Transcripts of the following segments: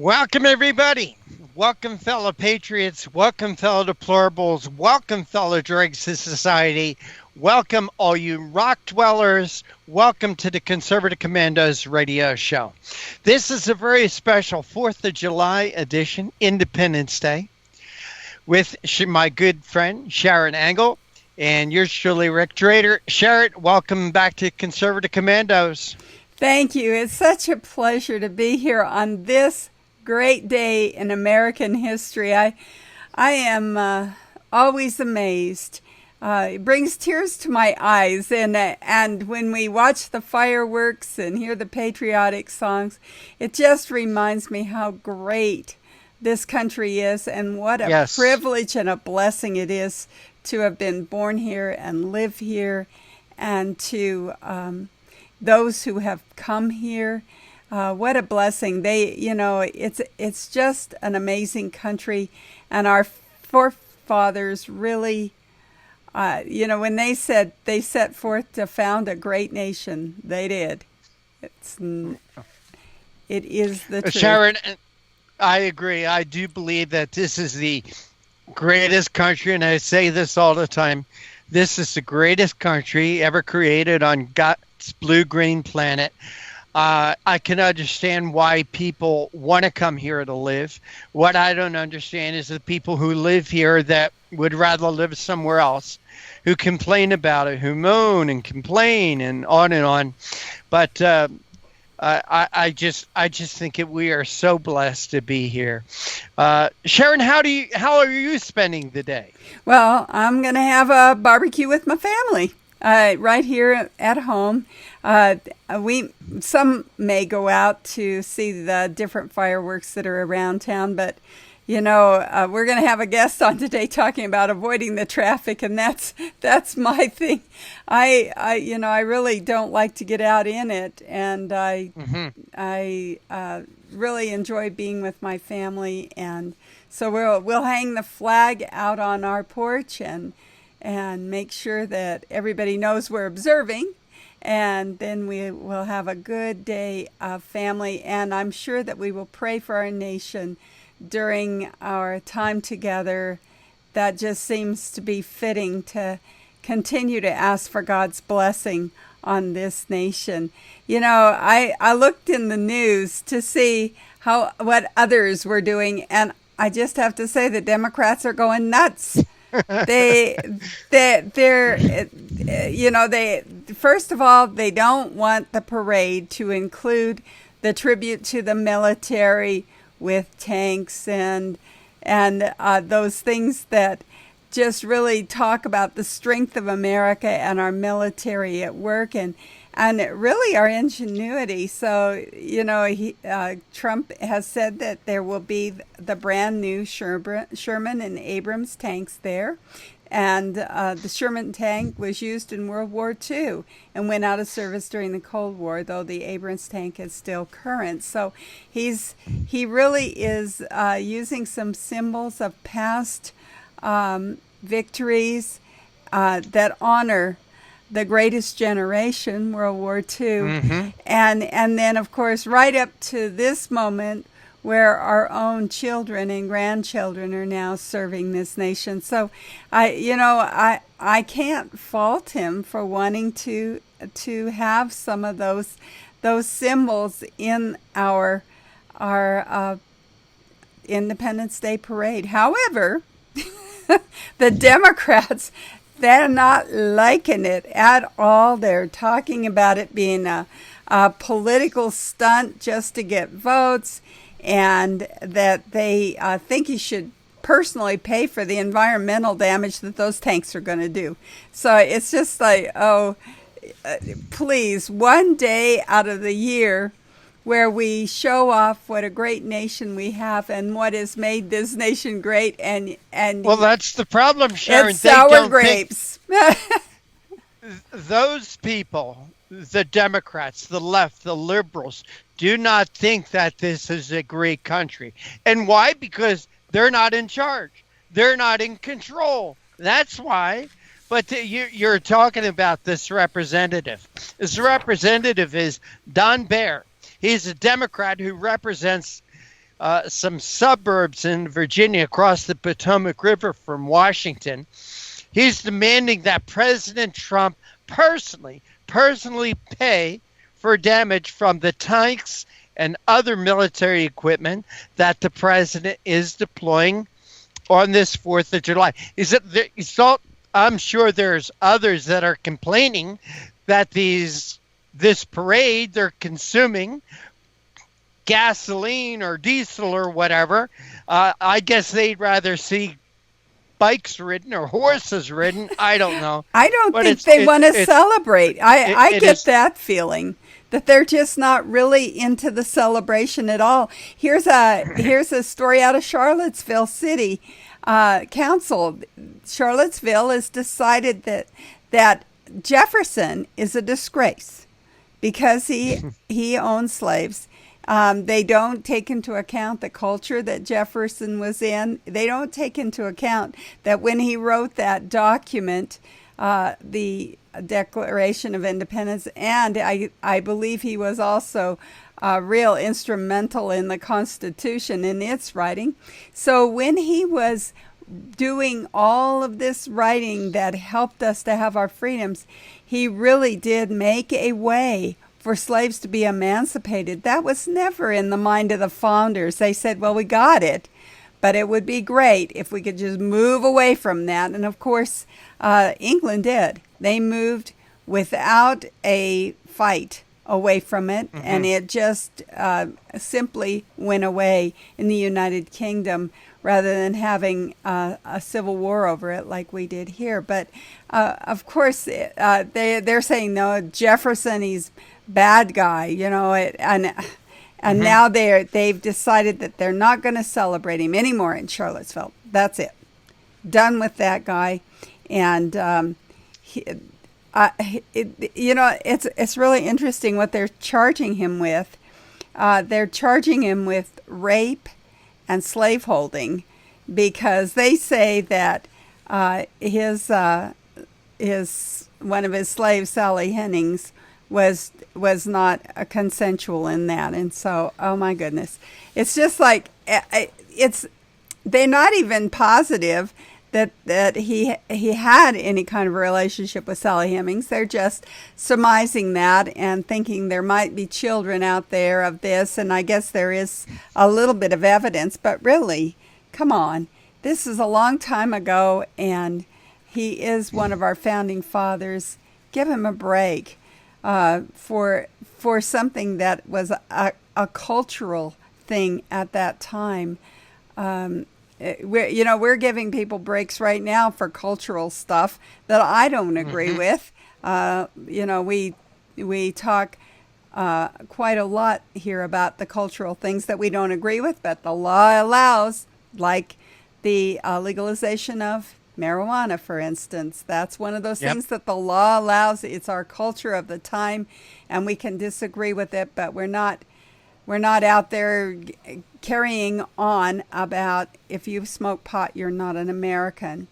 Welcome, everybody. Welcome, fellow patriots. Welcome, fellow deplorables. Welcome, fellow dregs of society. Welcome, all you rock dwellers. Welcome to the Conservative Commandos radio show. This is a very special 4th of July edition, Independence Day, with my good friend, Sharron Angle, and yours truly, Rick Drader. Sharron, welcome back to Conservative Commandos. Thank you. It's such a pleasure to be here on this great day in American history. I am always amazed. It brings tears to my eyes, and when we watch the fireworks and hear the patriotic songs, it just reminds me how great this country is and what a privilege and a blessing it is to have been born here and live here, and to those who have come here. What a blessing. It's just an amazing country. And our forefathers really, when they said they set forth to found a great nation, they did. It is the truth. Sharron, I agree. I do believe that this is the greatest country, and I say this all the time. This is the greatest country ever created on God's blue-green planet. I can understand why people want to come here to live. What I don't understand is the people who live here that would rather live somewhere else, who complain about it, who moan and complain and on and on. But I just think that we are so blessed to be here. Sharron, how are you spending the day? Well, I'm going to have a barbecue with my family. Right here at home. Some may go out to see the different fireworks that are around town, but we're going to have a guest on today talking about avoiding the traffic, and that's my thing. I really don't like to get out in it, and I really enjoy being with my family, and so we'll hang the flag out on our porch and make sure that everybody knows we're observing. And then we will have a good day of family. And I'm sure that we will pray for our nation during our time together. That just seems to be fitting to continue to ask for God's blessing on this nation. I looked in the news to see what others were doing. And I just have to say the Democrats are going nuts. They're first of all, they don't want the parade to include the tribute to the military with tanks and those things that just really talk about the strength of America and our military at work and really our ingenuity. So, Trump has said that there will be the brand new Sherman and Abrams tanks there. And the Sherman tank was used in World War II and went out of service during the Cold War, though the Abrams tank is still current. So he really is using some symbols of past victories that honor the greatest generation, World War II. Mm-hmm. And then, of course, right up to this moment where our own children and grandchildren are now serving this nation. So, I can't fault him for wanting to have some of those symbols in our Independence Day parade. However, the Democrats, they're not liking it at all. They're talking about it being a political stunt just to get votes, and that they think he should personally pay for the environmental damage that those tanks are going to do. So it's just like, please, one day out of the year where we show off what a great nation we have and what has made this nation great. And well, that's the problem, Sharron. It's sour grapes. Those people, the Democrats, the left, the liberals, do not think that this is a great country. And why? Because they're not in charge. They're not in control. That's why. But you're talking about this representative. This representative is Don Bear. He's a Democrat who represents some suburbs in Virginia across the Potomac River from Washington. He's demanding that President Trump personally pay for damage from the tanks and other military equipment that the president is deploying on this 4th of July. I'm sure there's others that are complaining that this parade, they're consuming gasoline or diesel or whatever. I guess they'd rather see bikes ridden or horses ridden. I don't know. I don't think they want to celebrate. I get that feeling that they're just not really into the celebration at all. Here's a story out of Charlottesville City Council. Charlottesville has decided that Jefferson is a disgrace because he owns slaves. They don't take into account the culture that Jefferson was in. They don't take into account that when he wrote that document, the Declaration of Independence, and I believe he was also real instrumental in the Constitution in its writing. So when he was doing all of this writing that helped us to have our freedoms, he really did make a way for slaves to be emancipated. That was never in the mind of the founders. They said, well, we got it, but it would be great if we could just move away from that. And of course, England did. They moved without a fight away from it, and it just simply went away in the United Kingdom rather than having a civil war over it like we did here. But of course, they're saying, no, Jefferson, he's bad guy, and now they've decided that they're not going to celebrate him anymore in Charlottesville. That's it. Done with that guy. And it's really interesting what they're charging him with. They're charging him with rape and slaveholding because they say that his one of his slaves, Sally Hennings, was not consensual in that. And so, oh my goodness, it's just like they're not even positive that he had any kind of relationship with Sally Hemings. They're just surmising that and thinking there might be children out there of this, and I guess there is a little bit of evidence, but really, come on. This is a long time ago, and he is one of our founding fathers. Give him a break for something that was a cultural thing at that time. We're giving people breaks right now for cultural stuff that I don't agree with. We talk quite a lot here about the cultural things that we don't agree with, but the law allows, like the legalization of marijuana, for instance. That's one of those things that the law allows. It's our culture of the time, and we can disagree with it, but we're not out there carrying on about if you smoke pot, you're not an American.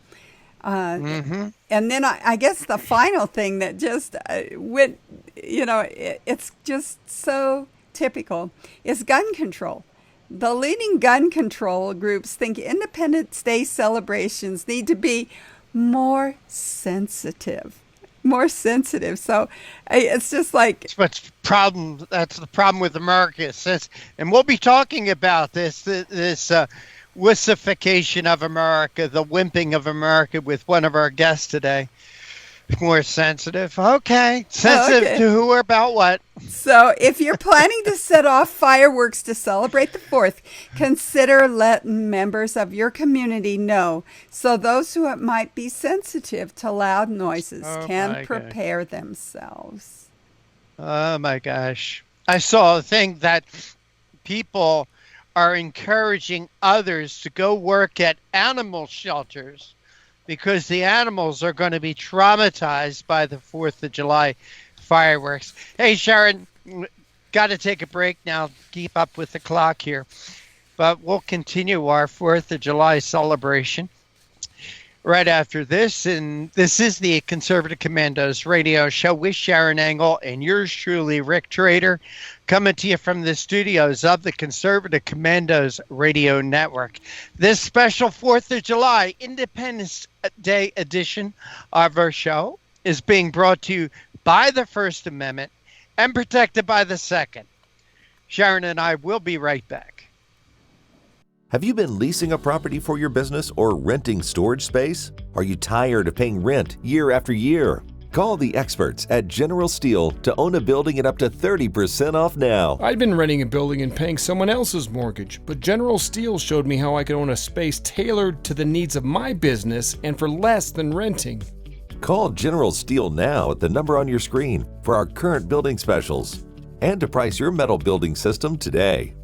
And then I guess the final thing that just went, it's just so typical, is gun control. The leading gun control groups think Independence Day celebrations need to be more sensitive. So it's just like that's the problem with America. And we'll be talking about this wussification of America, the wimping of America, with one of our guests today. More sensitive. Okay. Sensitive to who or about what? So if you're planning to set off fireworks to celebrate the 4th, consider letting members of your community know so those who might be sensitive to loud noises can prepare themselves. Oh, my gosh. I saw a thing that people are encouraging others to go work at animal shelters because the animals are going to be traumatized by the 4th of July fireworks. Hey, Sharron, got to take a break now. Keep up with the clock here. But we'll continue our 4th of July celebration. right after this. And this is the Conservative Commandos radio show with Sharron Angle and yours truly, Rick Trader, coming to you from the studios of the Conservative Commandos radio network. This special 4th of July Independence Day edition of our show is being brought to you by the First Amendment and protected by the Second. Sharron and I will be right back. Have you been leasing a property for your business or renting storage space? Are you tired of paying rent year after year? Call the experts at General Steel to own a building at up to 30% off now. I'd been renting a building and paying someone else's mortgage, but General Steel showed me how I could own a space tailored to the needs of my business and for less than renting. Call General Steel now at the number on your screen for our current building specials and to price your metal building system today.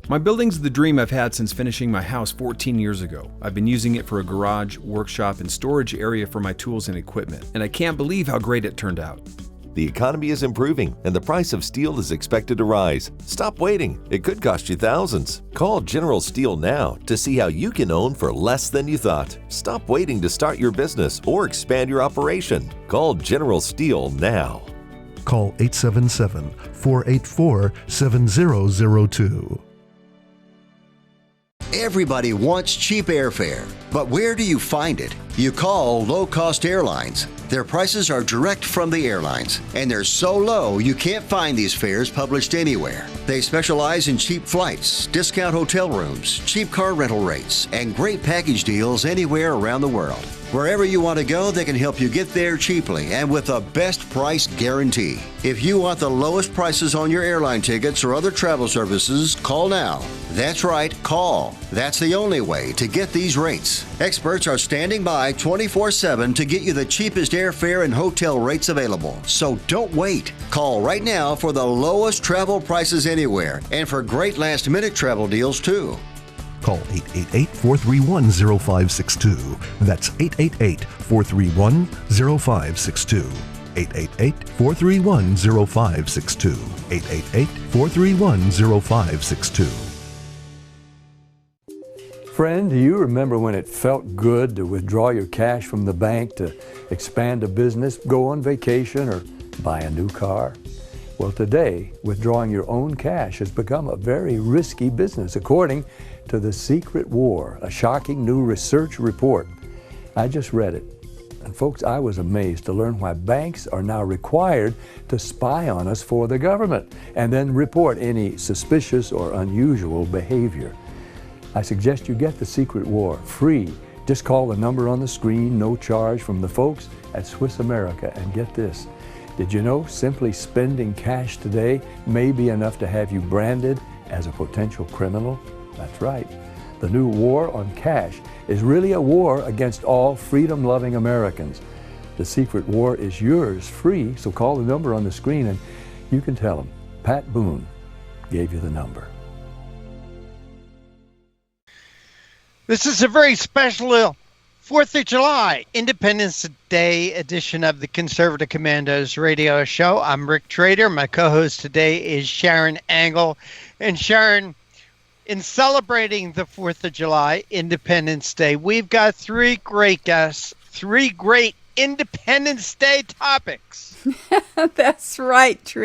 My building's the dream I've had since finishing my house 14 years ago. I've been using it for a garage, workshop, and storage area for my tools and equipment, and I can't believe how great it turned out. The economy is improving and the price of steel is expected to rise. Stop waiting. It could cost you thousands. Call General Steel now to see how you can own for less than you thought. Stop waiting to start your business or expand your operation. Call General Steel now. Call 877-484-7002. Everybody wants cheap airfare, but where do you find it? You call low-cost airlines. Their prices are direct from the airlines, and they're so low you can't find these fares published anywhere. They specialize in cheap flights, discount hotel rooms, cheap car rental rates, and great package deals anywhere around the world. Wherever you want to go, they can help you get there cheaply and with a best price guarantee. If you want the lowest prices on your airline tickets or other travel services, call now. That's right, call. That's the only way to get these rates. Experts are standing by 24/7 to get you the cheapest airfare and hotel rates available. So don't wait. Call right now for the lowest travel prices anywhere and for great last-minute travel deals too. Call 888-431-0562. That's 888-431-0562. 888-431-0562. 888-431-0562. Friend, do you remember when it felt good to withdraw your cash from the bank to expand a business, go on vacation, or buy a new car? Well, today, withdrawing your own cash has become a very risky business, according to The Secret War, a shocking new research report. I just read it. And folks, I was amazed to learn why banks are now required to spy on us for the government and then report any suspicious or unusual behavior. I suggest you get The Secret War free. Just call the number on the screen, no charge, from the folks at Swiss America. And get this, did you know simply spending cash today may be enough to have you branded as a potential criminal? That's right. The new war on cash is really a war against all freedom-loving Americans. The Secret War is yours free, so call the number on the screen and you can tell them Pat Boone gave you the number. This is a very special 4th of July Independence Day edition of the Conservative Commandos radio show. I'm Rick Trader. My co-host today is Sharron Angle. And Sharron, in celebrating the 4th of July Independence Day, we've got three great guests, three great Independence Day topics. That's right,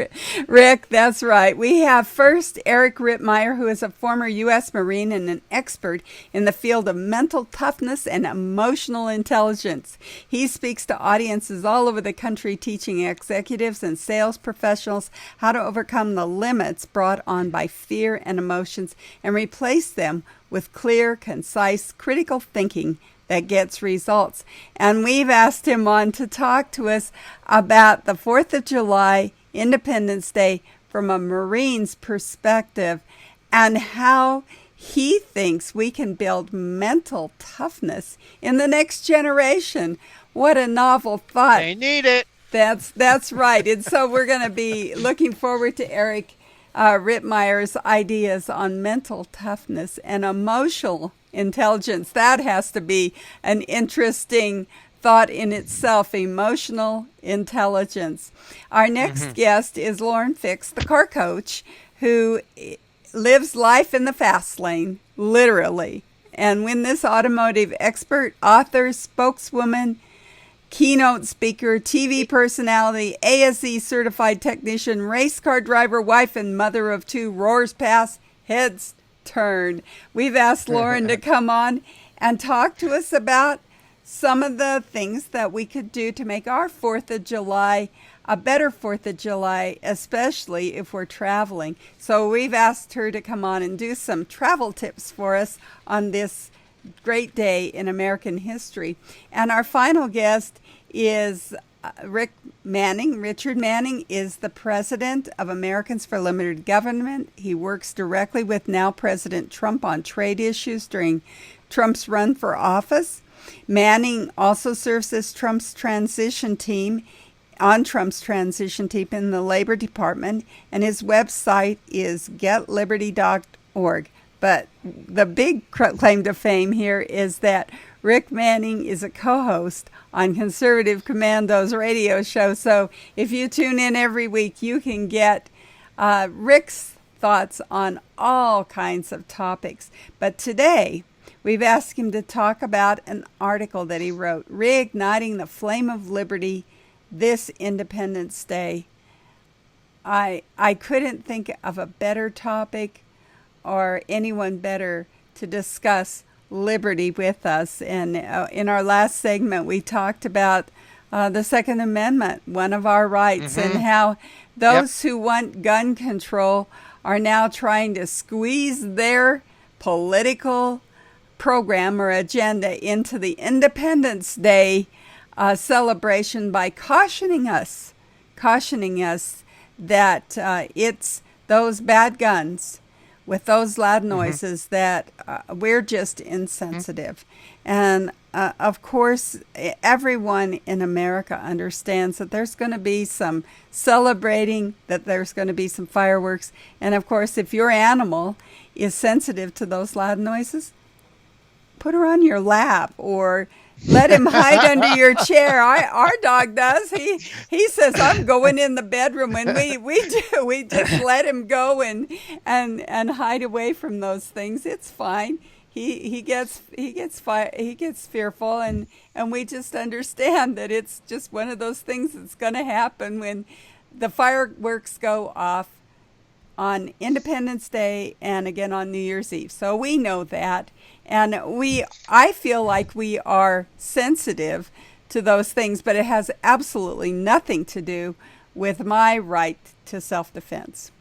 Rick. That's right. We have first Eric Rittmeyer, who is a former U.S. Marine and an expert in the field of mental toughness and emotional intelligence. He speaks to audiences all over the country, teaching executives and sales professionals how to overcome the limits brought on by fear and emotions and replace them with clear, concise, critical thinking that gets results. And we've asked him on to talk to us about the 4th of July, Independence Day, from a Marine's perspective, and how he thinks we can build mental toughness in the next generation. What a novel thought. They need it. That's right. And so we're going to be looking forward to Eric Rittmeyer's ideas on mental toughness and emotional intelligence. That has to be an interesting thought in itself, emotional intelligence. Our next guest is Lauren Fix, the car coach, who lives life in the fast lane, literally. and win this automotive expert, author, spokeswoman, keynote speaker, TV personality, ASE certified technician, race car driver, wife, and mother of two, roars past, heads turn. We've asked Lauren to come on and talk to us about some of the things that we could do to make our 4th of July a better 4th of July, especially if we're traveling. So we've asked her to come on and do some travel tips for us on this great day in American history. And our final guest is Richard Manning is the president of Americans for Limited Government. He works directly with now President Trump on trade issues during Trump's run for office. Manning also serves as Trump's transition team in the Labor Department, and his website is getliberty.org. But the big claim to fame here is that Rick Manning is a co-host on Conservative Commando's radio show. So if you tune in every week, you can get Rick's thoughts on all kinds of topics. But today, we've asked him to talk about an article that he wrote, Reigniting the Flame of Liberty this Independence Day. I couldn't think of a better topic or anyone better to discuss liberty with us. And in our last segment, we talked about the Second Amendment, one of our rights, and how those who want gun control are now trying to squeeze their political program or agenda into the Independence Day celebration by cautioning us that it's those bad guns with those loud noises that we're just insensitive. And of course, everyone in America understands that there's going to be some celebrating, that there's going to be some fireworks. And of course, if your animal is sensitive to those loud noises, put her on your lap or let him hide under your chair. Our dog does. He says, I'm going in the bedroom, and we do. We just let him go and hide away from those things. It's fine. He gets fearful, and we just understand that it's just one of those things that's going to happen when the fireworks go off on Independence Day and again on New Year's Eve. So we know that. And I feel like we are sensitive to those things, but it has absolutely nothing to do with my right to self-defense.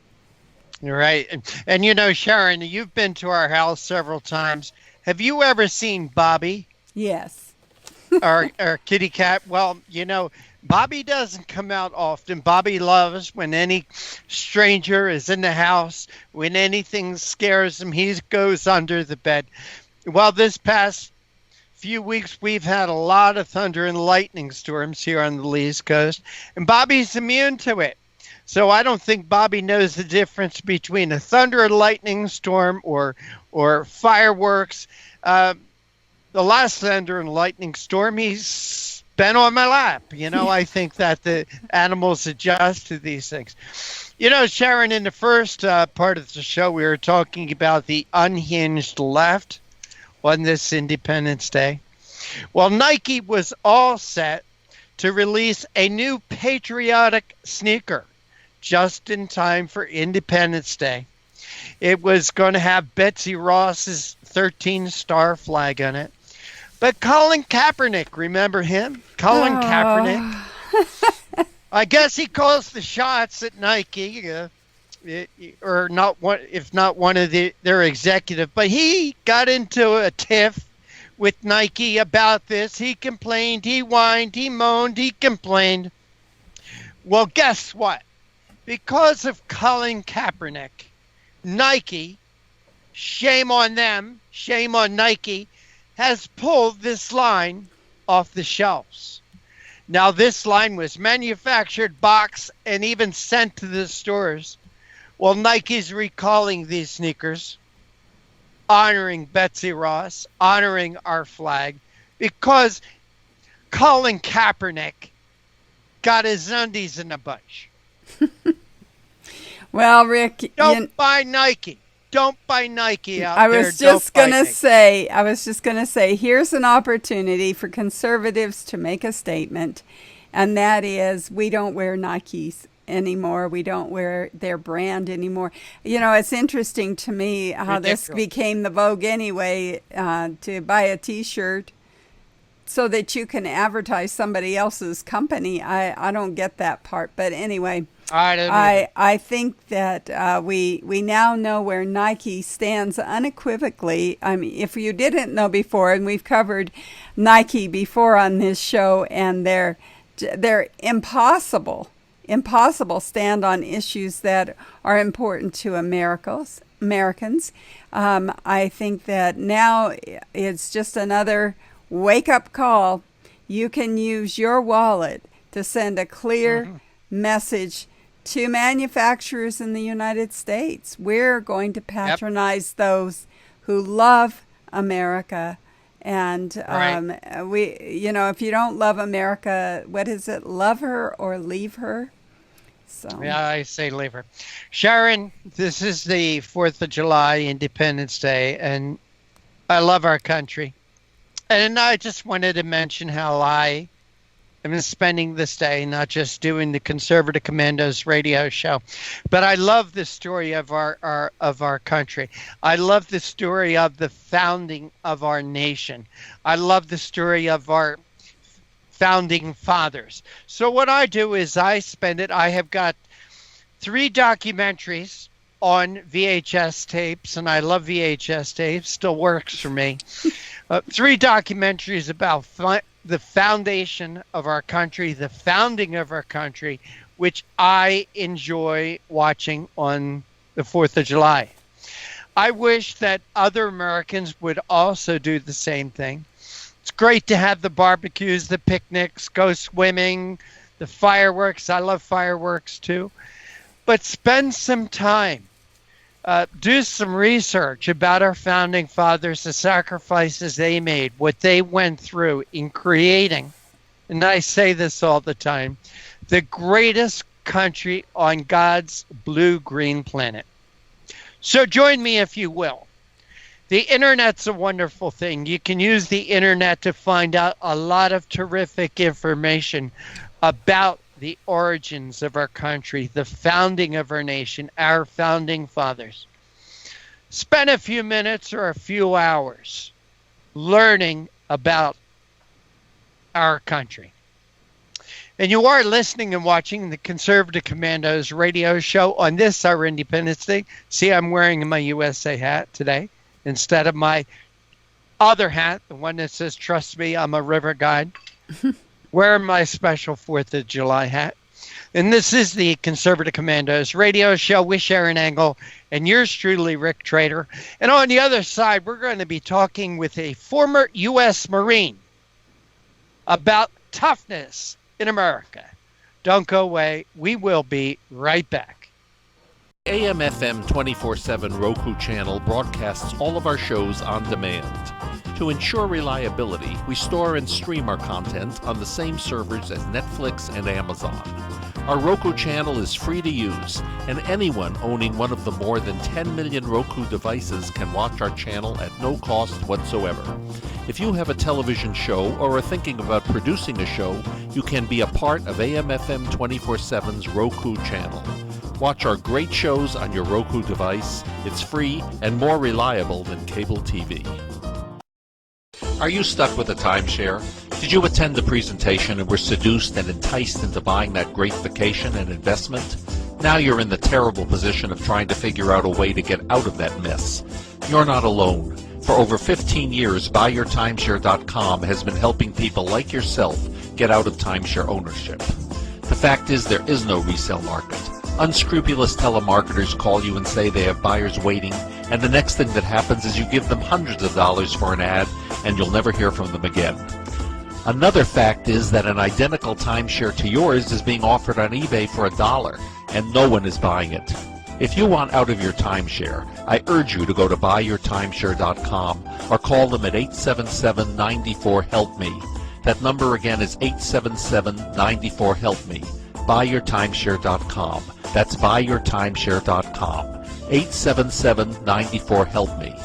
You're right. And you know, Sharron, you've been to our house several times. Have you ever seen Bobby? Yes. our kitty cat? Well, you know, Bobby doesn't come out often. Bobby loves when any stranger is in the house, when anything scares him, he goes under the bed. Well, this past few weeks, we've had a lot of thunder and lightning storms here on the East Coast, and Bobby's immune to it. So I don't think Bobby knows the difference between a thunder and lightning storm or fireworks. The last thunder and lightning storm, he's been on my lap. You know, I think that the animals adjust to these things. You know, Sharron, in the first part of the show, we were talking about the unhinged left on this Independence Day. Well, Nike was all set to release a new patriotic sneaker just in time for Independence Day. It was going to have Betsy Ross's 13-star flag on it. But Colin Kaepernick, remember him? Colin Kaepernick. I guess he calls the shots at Nike, or not one, if not one of their executive. But he got into a tiff with Nike about this. He complained, he whined, he moaned, he complained. Well, guess what? Because of Colin Kaepernick, Nike, shame on them, shame on Nike, has pulled this line off the shelves. Now, this line was manufactured, boxed, and even sent to the stores. Well, Nike's recalling these sneakers, honoring Betsy Ross, honoring our flag, because Colin Kaepernick got his undies in a bunch. Well, Rick, Don't buy Nike. don't buy Nike out I there. was just gonna say, here's an opportunity for conservatives to make a statement, and that is, we don't wear Nikes anymore. We don't wear their brand anymore. You know, it's interesting to me how this became the vogue anyway, to buy a T-shirt so that you can advertise somebody else's company. I don't get that part, but anyway. I think that we now know where Nike stands unequivocally. I mean, if you didn't know before, and we've covered Nike before on this show, and they're impossible stand on issues that are important to Americans. I think that now it's just another wake-up call. You can use your wallet to send a clear message to manufacturers in the United States. We're going to patronize those who love America. And if you don't love America, what is it? Love her or leave her? So yeah, I say leave her. Sharron, this is the 4th of July, Independence Day, and I love our country. And I just wanted to mention how I am spending this day, not just doing the Conservative Commandos radio show, but I love the story of our country. I love the story of the founding of our nation. I love the story of our founding fathers. So what I do is I have got 3 documentaries on VHS tapes, and I love VHS tapes, still works for me. 3 documentaries about the foundation of our country, the founding of our country, which I enjoy watching on the 4th of July. I wish that other Americans would also do the same thing. It's great to have the barbecues, the picnics, go swimming, the fireworks. I love fireworks too. But spend some time. Do some research about our founding fathers, the sacrifices they made, what they went through in creating, and I say this all the time, the greatest country on God's blue-green planet. So join me if you will. The internet's a wonderful thing. You can use the internet to find out a lot of terrific information about the origins of our country, the founding of our nation, our founding fathers. Spend a few minutes or a few hours learning about our country. And you are listening and watching the Conservative Commandos radio show on this, our Independence Day. See, I'm wearing my USA hat today instead of my other hat, the one that says, trust me, I'm a river guide. Wearing my special 4th of July hat. And this is the Conservative Commandos radio show with Sharron Angle and yours truly, Rick Trader. And on the other side, we're going to be talking with a former U.S. Marine about toughness in America. Don't go away. We will be right back. AM/FM 24/7 Roku channel broadcasts all of our shows on demand. To ensure reliability, we store and stream our content on the same servers as Netflix and Amazon. Our Roku channel is free to use, and anyone owning one of the more than 10 million Roku devices can watch our channel at no cost whatsoever. If you have a television show or are thinking about producing a show, you can be a part of AM/FM 24/7's Roku channel. Watch our great shows on your Roku device. It's free and more reliable than cable TV. Are you stuck with a timeshare? Did you attend the presentation and were seduced and enticed into buying that great vacation and investment? Now you're in the terrible position of trying to figure out a way to get out of that mess. You're not alone. For over 15 years, BuyYourTimeshare.com has been helping people like yourself get out of timeshare ownership. The fact is, there is no resale market. Unscrupulous telemarketers call you and say they have buyers waiting, and the next thing that happens is you give them hundreds of dollars for an ad, and you'll never hear from them again. Another fact is that an identical timeshare to yours is being offered on eBay for $1, and no one is buying it. If you want out of your timeshare, I urge you to go to BuyYourTimeshare.com or call them at 877-94-HELP-ME. That number again is 877-94-HELP-ME. BuyYourTimeshare.com. That's BuyYourTimeshare.com. 877-94-HELP-ME.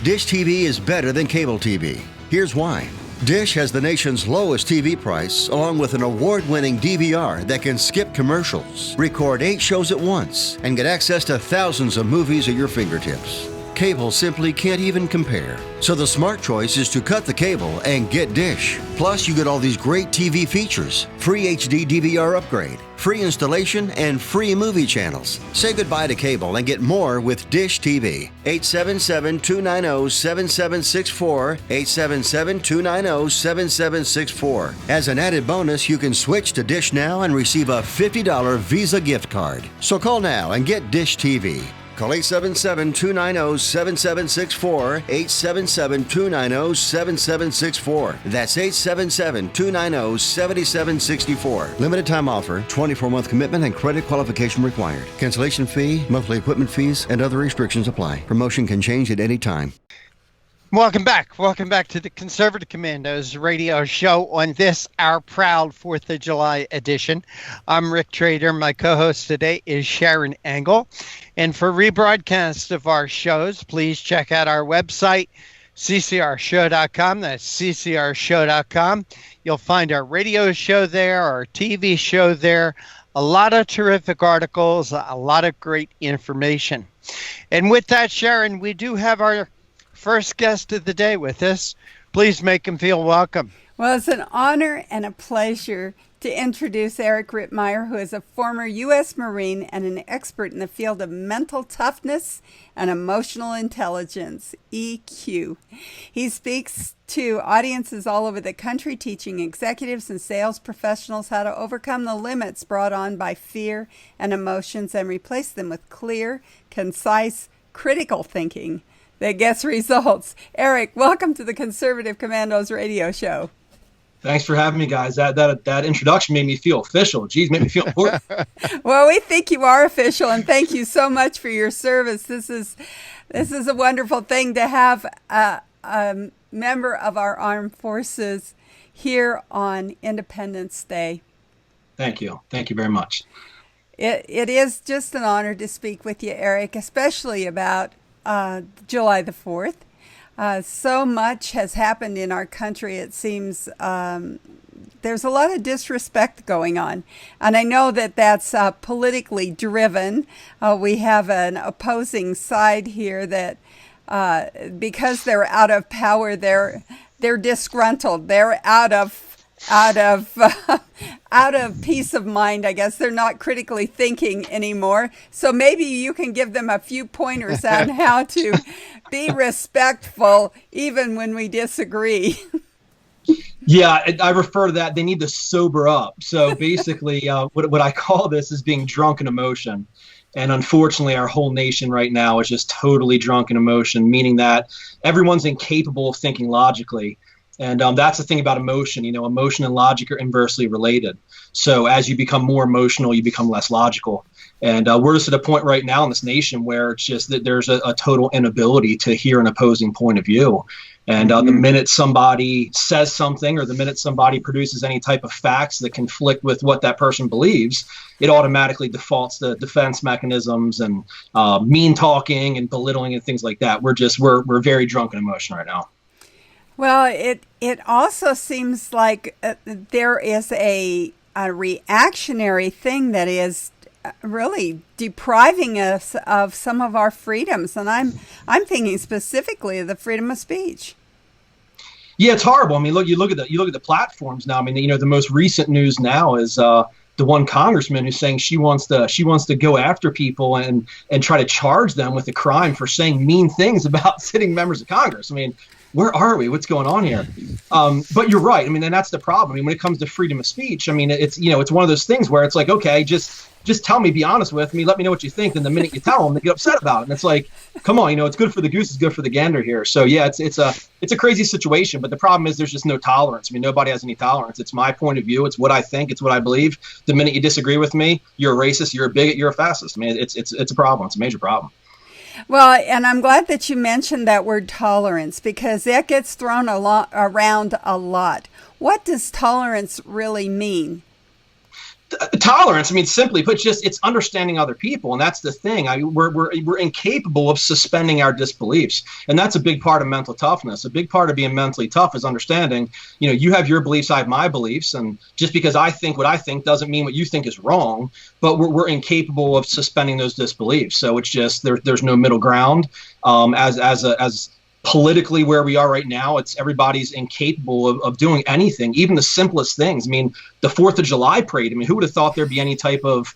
Dish TV is better than cable TV. Here's why. Dish has the nation's lowest TV price, along with an award-winning DVR that can skip commercials, record 8 shows at once, and get access to thousands of movies at your fingertips. Cable simply can't even compare. So the smart choice is to cut the cable and get Dish. Plus, you get all these great TV features, free HD DVR upgrade, free installation, and free movie channels. Say goodbye to cable and get more with Dish TV. 877-290-7764, 877-290-7764. As an added bonus, you can switch to Dish now and receive a $50 Visa gift card. So call now and get Dish TV. Call 877-290-7764, 877-290-7764. That's 877-290-7764. Limited time offer, 24-month commitment and credit qualification required. Cancellation fee, monthly equipment fees, and other restrictions apply. Promotion can change at any time. Welcome back. Welcome back to the Conservative Commandos radio show on this, our proud 4th of July edition. I'm Rick Trader. My co-host today is Sharron Engel. And for rebroadcast of our shows, please check out our website, ccrshow.com. That's ccrshow.com. You'll find our radio show there, our TV show there, a lot of terrific articles, a lot of great information. And with that, Sharron, we do have our first guest of the day with us. Please make him feel welcome. Well, it's an honor and a pleasure to introduce Eric Rittmeyer, who is a former U.S. Marine and an expert in the field of mental toughness and emotional intelligence, EQ. He speaks to audiences all over the country, teaching executives and sales professionals how to overcome the limits brought on by fear and emotions and replace them with clear, concise, critical thinking that gets results. Eric, welcome to the Conservative Commandos radio show. Thanks for having me, guys. That introduction made me feel official. Geez, made me feel important. Well, we think you are official, and thank you so much for your service. This is a wonderful thing to have a member of our armed forces here on Independence Day. Thank you. Thank you very much. It is just an honor to speak with you, Eric, especially about July the 4th. So much has happened in our country. It seems there's a lot of disrespect going on. And I know that that's politically driven. We have an opposing side here that because they're out of power, they're disgruntled. They're out of peace of mind, I guess. They're not critically thinking anymore. So maybe you can give them a few pointers on how to be respectful even when we disagree. Yeah, I refer to that. They need to sober up. So basically, what I call this is being drunk in emotion. And unfortunately, our whole nation right now is just totally drunk in emotion, meaning that everyone's incapable of thinking logically. And that's the thing about emotion. You know, emotion and logic are inversely related. So as you become more emotional, you become less logical. And we're just at a point right now in this nation where it's just that there's a total inability to hear an opposing point of view. And the minute somebody says something or the minute somebody produces any type of facts that conflict with what that person believes, it automatically defaults to defense mechanisms and mean talking and belittling and things like that. We're very drunk in emotion right now. Well, it also seems like there is a reactionary thing that is really depriving us of some of our freedoms, and I'm thinking specifically of the freedom of speech. Yeah, it's horrible. I mean, you look at the platforms now. I mean, you know, the most recent news now is the one congressman who's saying she wants to go after people and try to charge them with a crime for saying mean things about sitting members of Congress. I mean, where are we? What's going on here? But you're right. I mean, and that's the problem. I mean, when it comes to freedom of speech, I mean, it's one of those things where it's like, okay, just tell me, be honest with me, let me know what you think. Then the minute you tell them, they get upset about it. And it's like, come on, it's good for the goose is good for the gander here. So yeah, it's a crazy situation. But the problem is there's just no tolerance. I mean, nobody has any tolerance. It's my point of view. It's what I think. It's what I believe. The minute you disagree with me, you're a racist, you're a bigot, you're a fascist. I mean, it's a problem. It's a major problem. Well, and I'm glad that you mentioned that word tolerance, because that gets thrown around a lot. What does tolerance really mean? Tolerance. I mean, simply put, just it's understanding other people, and that's the thing. We're incapable of suspending our disbeliefs, and that's a big part of mental toughness. A big part of being mentally tough is understanding. You have your beliefs, I have my beliefs, and just because I think what I think doesn't mean what you think is wrong. But we're incapable of suspending those disbeliefs. So it's just there's no middle ground. As politically where we are right now, it's everybody's incapable of doing anything, even the simplest things. I mean, the 4th of July parade. I mean, who would have thought there'd be any type of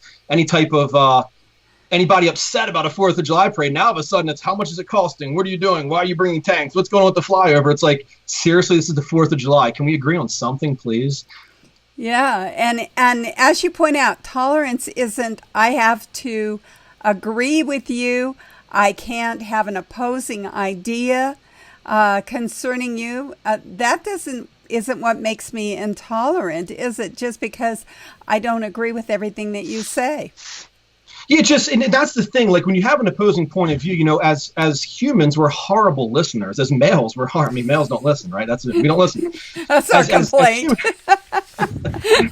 anybody upset about a 4th of July parade? Now, all of a sudden, it's how much is it costing? What are you doing? Why are you bringing tanks? What's going on with the flyover? It's like, seriously, this is the 4th of July. Can we agree on something, please? Yeah, and as you point out, tolerance isn't, I have to agree with you. I can't have an opposing idea concerning you. That isn't what makes me intolerant, is it? Just because I don't agree with everything that you say. Yeah, and that's the thing. Like, when you have an opposing point of view, as humans, we're horrible listeners. As males, males don't listen, right? We don't listen. That's our complaint.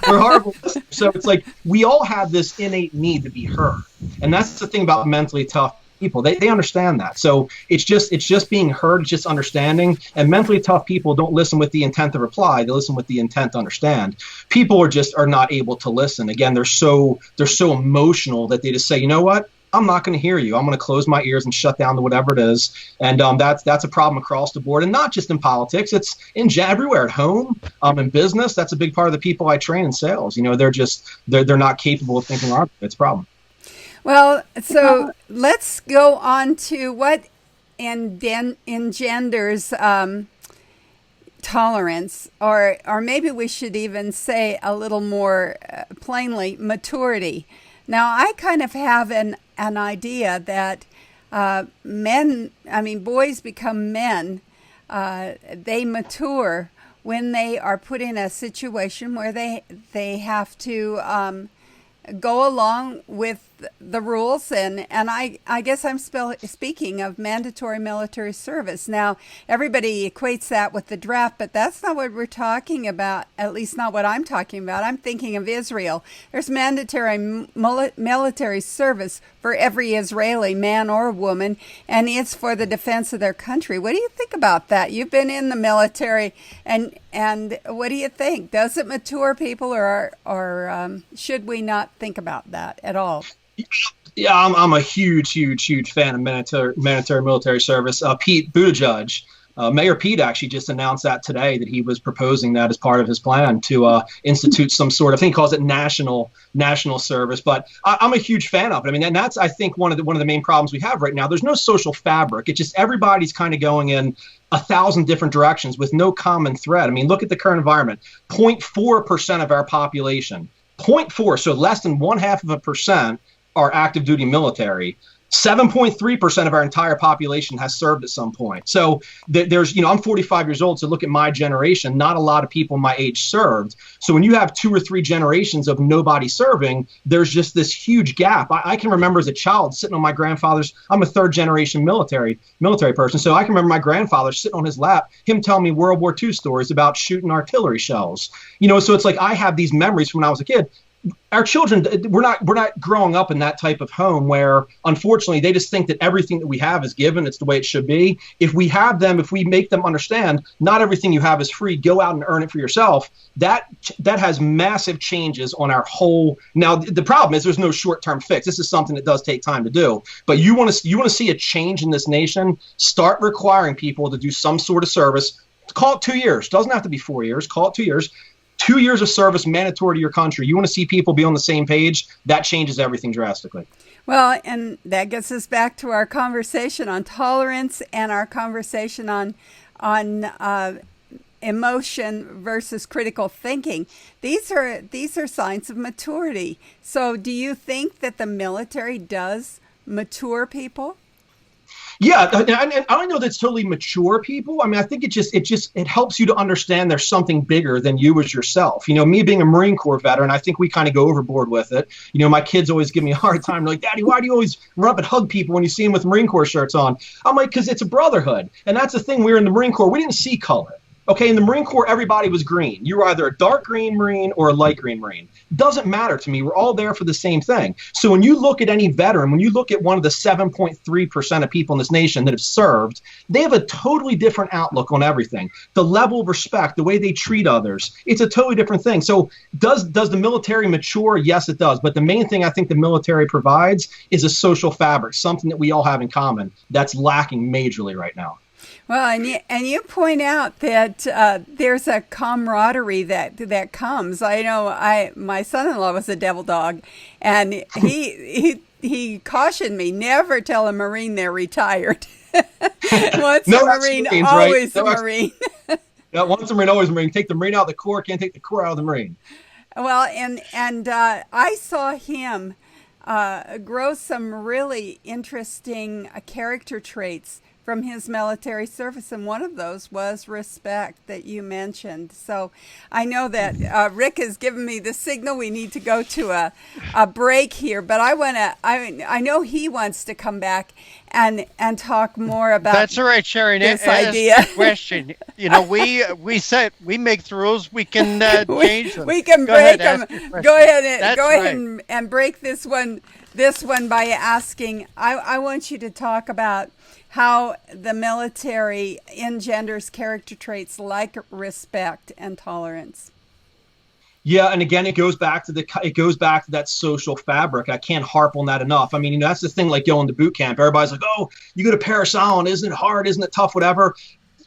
We're horrible listeners. So it's like we all have this innate need to be heard, and that's the thing about mentally tough people. They understand that. So it's just being heard. It's just understanding. And mentally tough people don't listen with the intent to reply. They listen with the intent to understand. People are not able to listen. Again, they're so emotional that they just say, you know what? I'm not going to hear you. I'm going to close my ears and shut down to whatever it is. And that's a problem across the board, and not just in politics. It's everywhere, at home, in business. That's a big part of the people I train in sales. They're not capable of thinking logically. It's a problem. Well, so let's go on to what engenders tolerance, or maybe we should even say a little more plainly, maturity. Now, I kind of have an idea that boys become men. They mature when they are put in a situation where they have to go along with the rules, and I guess I'm speaking of mandatory military service. Now, everybody equates that with the draft, but that's not what we're talking about, at least not what I'm talking about. I'm thinking of Israel. There's mandatory military service for every Israeli, man or woman, and it's for the defense of their country. What do you think about that? You've been in the military, and what do you think? Does it mature people, or should we not think about that at all? Yeah, I'm a huge fan of mandatory military service. Pete Buttigieg, Mayor Pete, actually just announced that today, that he was proposing that as part of his plan to institute some sort of, I think he calls it national service. But I'm a huge fan of it. I mean, and that's, I think, one of the main problems we have right now. There's no social fabric. It's just everybody's kind of going in 1,000 different directions with no common thread. I mean, look at the current environment. 0.4% of our population, 0.4, so less than 0.5% are active duty military. 7.3% of our entire population has served at some point. So there's, I'm 45 years old, so look at my generation. Not a lot of people my age served. So when you have 2 or 3 generations of nobody serving, there's just this huge gap. I can remember as a child sitting on my grandfather's, I'm a 3rd generation military person, so I can remember my grandfather sitting on his lap, him telling me World War II stories about shooting artillery shells. So it's like I have these memories from when I was a kid. Our children, we're not growing up in that type of home where, unfortunately, they just think that everything that we have is given. It's the way it should be. If we make them understand, not everything you have is free. Go out and earn it for yourself. That has massive changes on our whole. Now, the problem is there's no short-term fix. This is something that does take time to do. But you want to see a change in this nation. Start requiring people to do some sort of service. Call it 2 years. Doesn't have to be 4 years. Call it 2 years. 2 years of service mandatory to your country. You want to see people be on the same page? That changes everything drastically. Well, and that gets us back to our conversation on tolerance and our conversation on emotion versus critical thinking. These are signs of maturity. So, do you think that the military does mature people? Yeah, and I don't know that's totally mature people. I mean, I think it helps you to understand there's something bigger than you as yourself. Me being a Marine Corps veteran, I think we kind of go overboard with it. My kids always give me a hard time. They're like, Daddy, why do you always run up and hug people when you see them with Marine Corps shirts on? I'm like, because it's a brotherhood. And that's the thing. We were in the Marine Corps. We didn't see color. Okay, in the Marine Corps, everybody was green. You were either a dark green Marine or a light green Marine. Doesn't matter to me. We're all there for the same thing. So when you look at any veteran, when you look at one of the 7.3% of people in this nation that have served, they have a totally different outlook on everything. The level of respect, the way they treat others, it's a totally different thing. So does the military mature? Yes, it does. But the main thing I think the military provides is a social fabric, something that we all have in common that's lacking majorly right now. Well, and you point out that there's a camaraderie that comes. I know my son-in-law was a devil dog, and he cautioned me, never tell a Marine they're retired. Once a Marine, always a Marine. Yeah, once a Marine, always a Marine. Take the Marine out of the Corps, can't take the Corps out of the Marine. Well, and I saw him grow some really interesting character traits from his military service, and one of those was respect that you mentioned. So I know that Rick has given me the signal we need to go to a break here, but I know he wants to come back and talk more about. That's all right, Sharron. This idea. Question. We said we make the rules. We can change them. We can break them. Go ahead and break this one by asking. I want you to talk about how the military engenders character traits like respect and tolerance. Yeah, and again, it goes back to that social fabric. I can't harp on that enough. I mean, that's the thing. Like going to boot camp, everybody's like, "Oh, you go to Parris Island, isn't it hard? Isn't it tough? Whatever."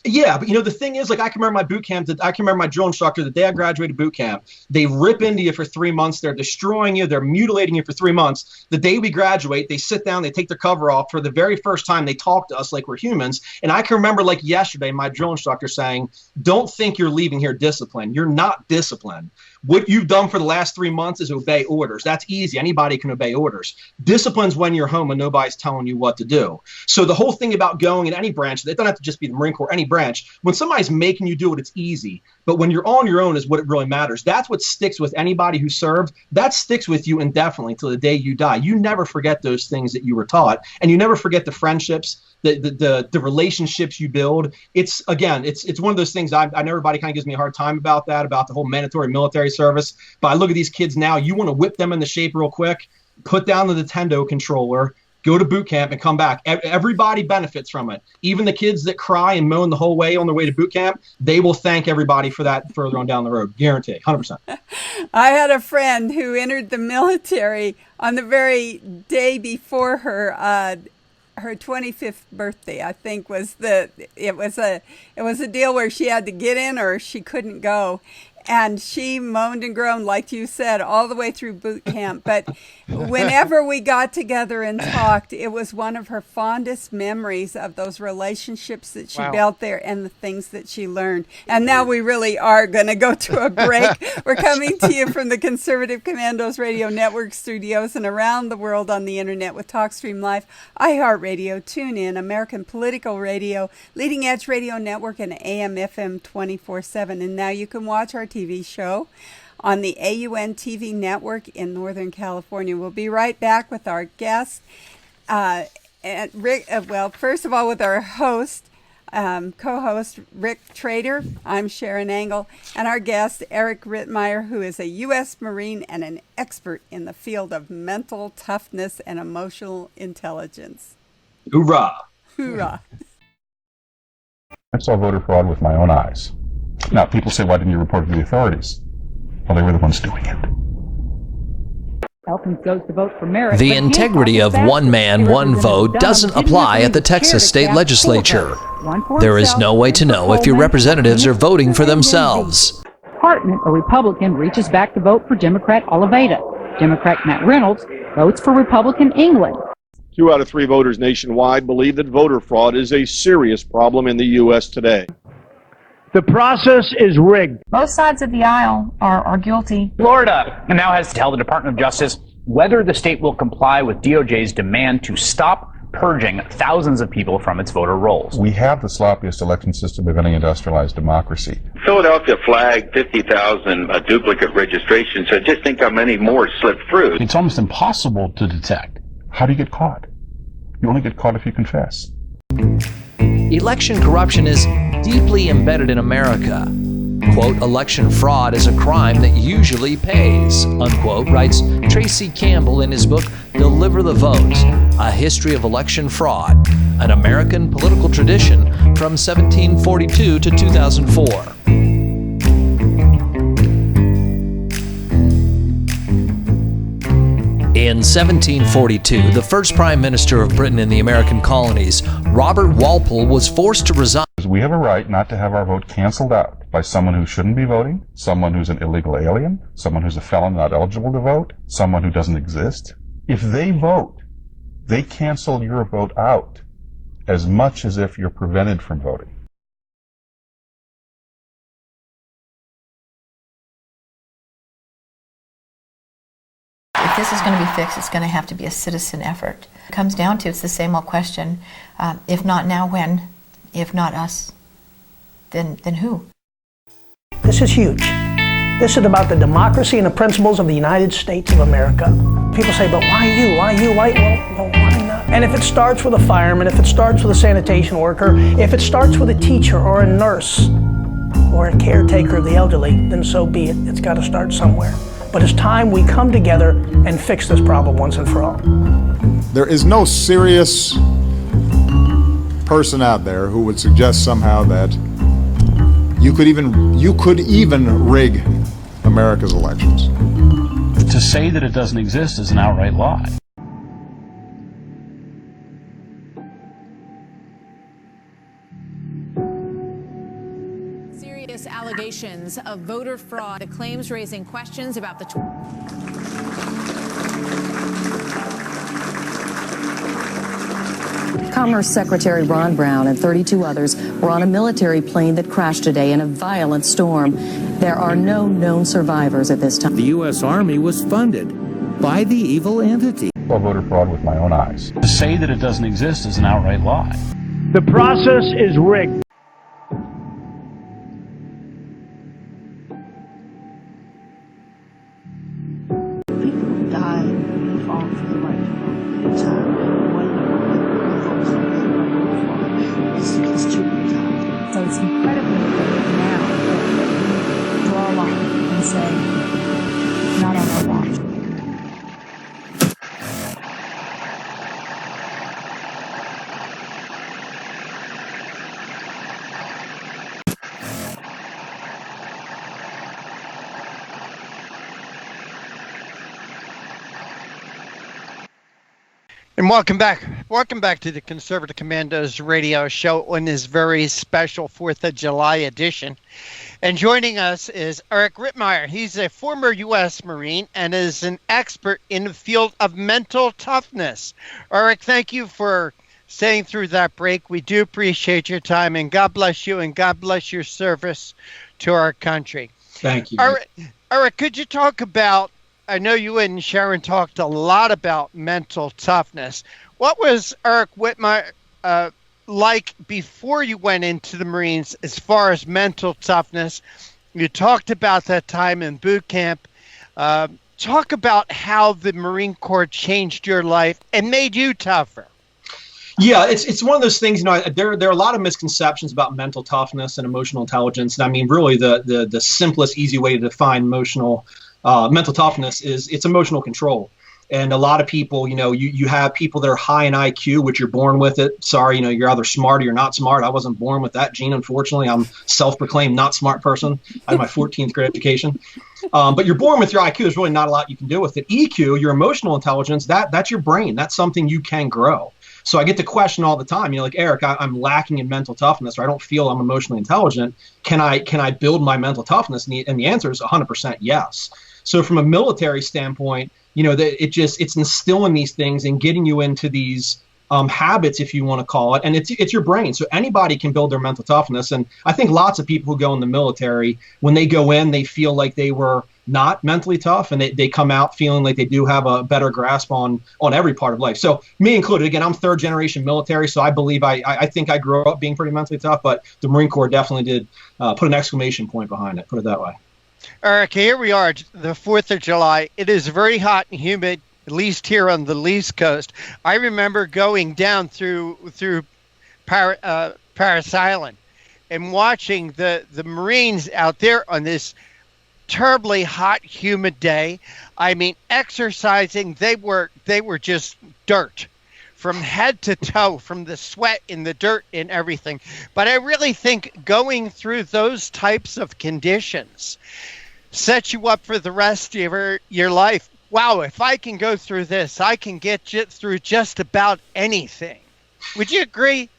Yeah, but the thing is, like, I can remember my boot camp. I can remember my drill instructor the day I graduated boot camp. They rip into you for 3 months. They're destroying you. They're mutilating you for 3 months. The day we graduate, they sit down. They take their cover off. For the very first time, they talk to us like we're humans. And I can remember, like yesterday, my drill instructor saying, "Don't think you're leaving here disciplined. You're not disciplined. What you've done for the last 3 months is obey orders. That's easy. Anybody can obey orders. Discipline's when you're home and nobody's telling you what to do." So the whole thing about going in any branch, it doesn't have to just be the Marine Corps, any branch. When somebody's making you do it, it's easy. But when you're on your own is what it really matters. That's what sticks with anybody who served. That sticks with you indefinitely until the day you die. You never forget those things that you were taught, and you never forget the friendships, the relationships you build. It's one of those things. I know everybody kind of gives me a hard time about the whole mandatory military service. But I look at these kids now. You want to whip them into shape real quick, put down the Nintendo controller, go to boot camp and come back. Everybody benefits from it. Even the kids that cry and moan the whole way on their way to boot camp, they will thank everybody for that further on down the road. Guarantee, 100%. I had a friend who entered the military on the very day before her 25th birthday. I think it was a deal where she had to get in or she couldn't go. And she moaned and groaned, like you said, all the way through boot camp. But whenever we got together and talked, it was one of her fondest memories of those relationships that she built there and the things that she learned. And now we really are going to go to a break. We're coming to you from the Conservative Commandos Radio Network studios and around the world on the internet with TalkStream Live, iHeartRadio, TuneIn, American Political Radio, Leading Edge Radio Network, and AM/FM 24/7. And now you can watch our TV show on the AUN TV network in Northern California. We'll be right back with our guest, and Rick. First of all, with our host, co-host Rick Trader. I'm Sharron Angle, and our guest Eric Rittmeyer, who is a U.S. Marine and an expert in the field of mental toughness and emotional intelligence. Hoorah! Hoorah! I saw voter fraud with my own eyes. Now, people say, why didn't you report it to the authorities? Well, they were the ones doing it. The integrity of one man, one vote doesn't apply at the Texas state legislature. There is no way to know if your representatives are voting for themselves. Hartman, a Republican, reaches back to vote for Democrat Oliveira. Democrat Matt Reynolds votes for Republican England. 2 out of 3 voters nationwide believe that voter fraud is a serious problem in the U.S. today. The process is rigged. Both sides of the aisle are guilty. Florida now has to tell the Department of Justice whether the state will comply with DOJ's demand to stop purging thousands of people from its voter rolls. We have the sloppiest election system of any industrialized democracy. Philadelphia flagged 50,000 duplicate registrations, so just think how many more slipped through. It's almost impossible to detect. How do you get caught? You only get caught if you confess. Election corruption is deeply embedded in America. Quote, election fraud is a crime that usually pays, unquote, writes Tracy Campbell in his book, Deliver the Vote, A History of Election Fraud, an American political tradition from 1742 to 2004. In 1742, the first Prime Minister of Britain in the American colonies, Robert Walpole, was forced to resign. We have a right not to have our vote canceled out by someone who shouldn't be voting, someone who's an illegal alien, someone who's a felon not eligible to vote, someone who doesn't exist. If they vote, they cancel your vote out as much as if you're prevented from voting. If this is going to be fixed, it's going to have to be a citizen effort. It comes down to, it's the same old question, if not now, when? If not us, then who? This is huge. This is about the democracy and the principles of the United States of America. People say, but why you? Why you? Why not? And if it starts with a fireman, if it starts with a sanitation worker, if it starts with a teacher or a nurse or a caretaker of the elderly, then so be it. It's got to start somewhere. But it's time we come together and fix this problem once and for all. There is no serious person out there who would suggest somehow that you could even rig America's elections. To say that it doesn't exist is an outright lie. Serious allegations of voter fraud, the claims raising questions about the Commerce Secretary Ron Brown and 32 others were on a military plane that crashed today in a violent storm. There are no known survivors at this time. The U.S. Army was funded by the evil entity. I saw voter fraud with my own eyes. To say that it doesn't exist is an outright lie. The process is rigged. People die and fall for the right time. It's too brutal. So it's incredibly important now that we draw a line and say, not on our watch. And welcome back. Welcome back to the Conservative Commandos radio show on this very special 4th of July edition. And joining us is Eric Rittmeyer. He's a former U.S. Marine and is an expert in the field of mental toughness. Eric, thank you for staying through that break. We do appreciate your time, and God bless you, and God bless your service to our country. Thank you. Eric, could you talk about, I know you and Sharron talked a lot about mental toughness. What was Eric Rittmeyer like before you went into the Marines as far as mental toughness? You talked about that time in boot camp. Talk about how the Marine Corps changed your life and made you tougher. Yeah, it's one of those things, there are a lot of misconceptions about mental toughness and emotional intelligence. And I mean, really the simplest, easy way to define mental toughness is it's emotional control. And a lot of people, you have people that are high in IQ, which you're born with it. Sorry, you're either smart or you're not smart. I wasn't born with that gene, unfortunately. I'm self-proclaimed not smart person. I had my 14th grade education. But you're born with your IQ. There's really not a lot you can do with it. EQ, your emotional intelligence, that's your brain. That's something you can grow. So I get the question all the time, like, Eric, I'm lacking in mental toughness, or I don't feel I'm emotionally intelligent. Can I build my mental toughness? And the answer is 100% yes. So from a military standpoint, it's instilling these things and getting you into these habits, if you want to call it, and it's your brain. So anybody can build their mental toughness. And I think lots of people who go in the military, when they go in, they feel like they were not mentally tough, and they come out feeling like they do have a better grasp on every part of life. So me included. Again, I'm 3rd generation military, so I believe I think I grew up being pretty mentally tough, but the Marine Corps definitely did put an exclamation point behind it, put it that way. Eric, here we are, the 4th of July. It is very hot and humid, at least here on the East Coast. I remember going down through Paris Island, and watching the Marines out there on this terribly hot, humid day. I mean, exercising, they were just dirt from head to toe, from the sweat and the dirt and everything. But I really think going through those types of conditions sets you up for the rest of your life. Wow, if I can go through this, I can get through just about anything. Would you agree?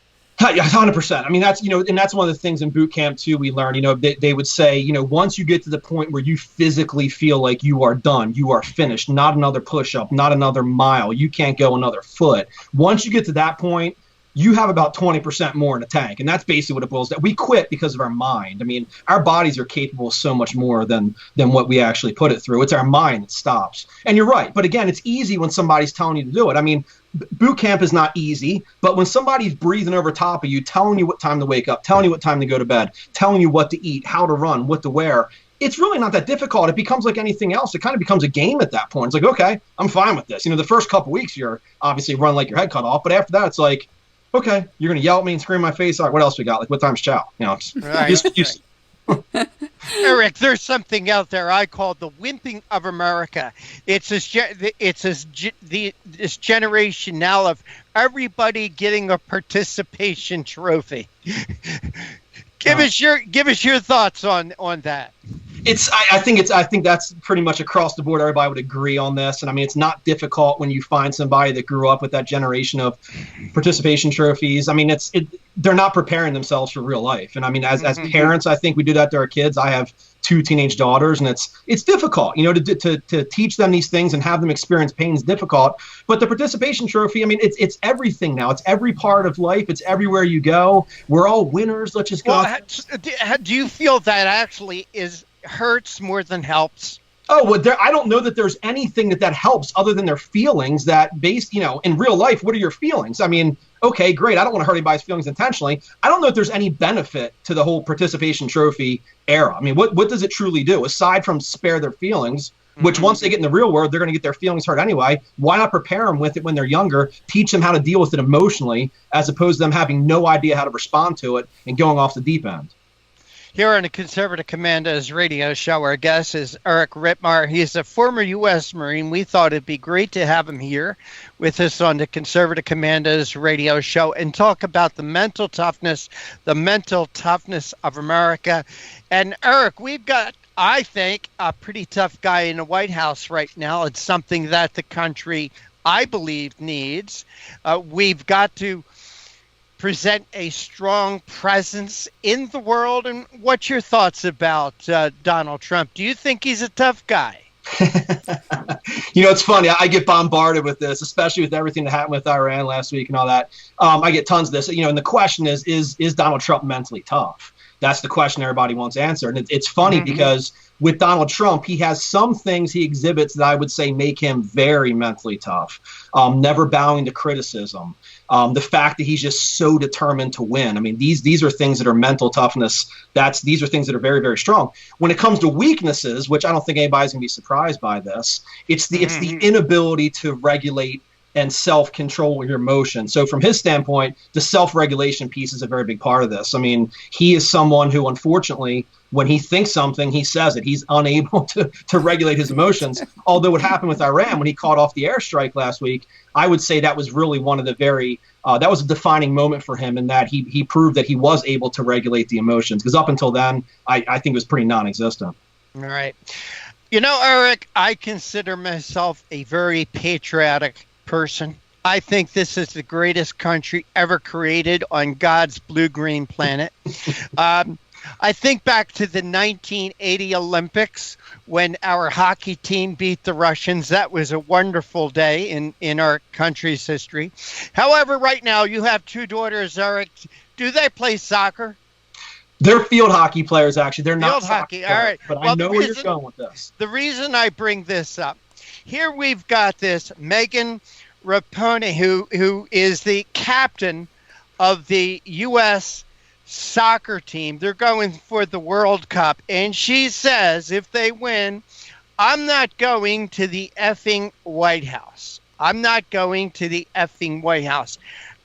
Yeah, 100%. I mean, that's, and that's one of the things in boot camp too, we learned, they would say, once you get to the point where you physically feel like you are done, you are finished, not another push-up, not another mile, you can't go another foot. Once you get to that point, you have about 20% more in the tank. And that's basically what it boils down. We quit because of our mind. I mean, our bodies are capable of so much more than what we actually put it through. It's our mind that stops. And you're right. But again, it's easy when somebody's telling you to do it. I mean, boot camp is not easy, but when somebody's breathing over top of you, telling you what time to wake up, telling you what time to go to bed, telling you what to eat, how to run, what to wear, it's really not that difficult. It becomes like anything else. It kind of becomes a game at that point. It's like, okay, I'm fine with this. The first couple weeks, you're obviously running like your head cut off, but after that, it's like, okay, you're going to yell at me and scream in my face. All right, what else we got? Like, what time's chow? Right. Eric, there's something out there I call the wimping of America. It's this generation now of everybody getting a participation trophy. Give us your thoughts on that. I think that's pretty much across the board. Everybody would agree on this. And I mean, it's not difficult when you find somebody that grew up with that generation of participation trophies. I mean, they're not preparing themselves for real life. And I mean, as parents, I think we do that to our kids. I have 2 teenage daughters, and it's difficult, to teach them these things and have them experience pain is difficult. But the participation trophy, I mean, it's everything now. It's every part of life. It's everywhere you go. We're all winners. Let's just go. Well, do you feel that actually hurts more than helps? Oh, well, I don't know that there's anything that helps other than their feelings that based, in real life, what are your feelings? I mean, okay, great. I don't want to hurt anybody's feelings intentionally. I don't know if there's any benefit to the whole participation trophy era. I mean, what does it truly do aside from spare their feelings, which once they get in the real world, they're going to get their feelings hurt anyway. Why not prepare them with it when they're younger, teach them how to deal with it emotionally, as opposed to them having no idea how to respond to it and going off the deep end? Here on the Conservative Commandos radio show, our guest is Eric Rittmeyer. He is a former U.S. Marine. We thought it'd be great to have him here with us on the Conservative Commandos radio show and talk about the mental toughness of America. And Eric, we've got, I think, a pretty tough guy in the White House right now. It's something that the country, I believe, needs. We've got to present a strong presence in the world. And what's your thoughts about Donald Trump? Do you think he's a tough guy? It's funny. I get bombarded with this, especially with everything that happened with Iran last week and all that. I get tons of this. And the question is Donald Trump mentally tough? That's the question everybody wants answered. And it's funny because with Donald Trump, he has some things he exhibits that I would say make him very mentally tough. Never bowing to criticism. The fact that he's just so determined to win. I mean, these are things that are mental toughness. These are things that are very, very strong. When it comes to weaknesses, which I don't think anybody's going to be surprised by this, it's the inability to regulate and self-control your emotions. So from his standpoint, the self-regulation piece is a very big part of this. I mean, he is someone who, unfortunately, when he thinks something, he says it. He's unable to regulate his emotions. Although what happened with Iran when he caught off the airstrike last week, I would say that was really one of the that was a defining moment for him, in that he proved that he was able to regulate the emotions. Because up until then, I think it was pretty non-existent. All right. Eric, I consider myself a very patriotic person. I think this is the greatest country ever created on God's blue-green planet. I think back to the 1980 Olympics when our hockey team beat the Russians. That was a wonderful day in our country's history. However, right now you have 2 daughters, Eric. Do they play soccer? They're field hockey players, actually. They're not field hockey. Players, all right. But I know where you're going with this. The reason I bring this up, here we've got this Megan Rapinoe, who is the captain of the U.S. soccer team. They're going for the World Cup. And she says, if they win, I'm not going to the effing White House. I'm not going to the effing White House.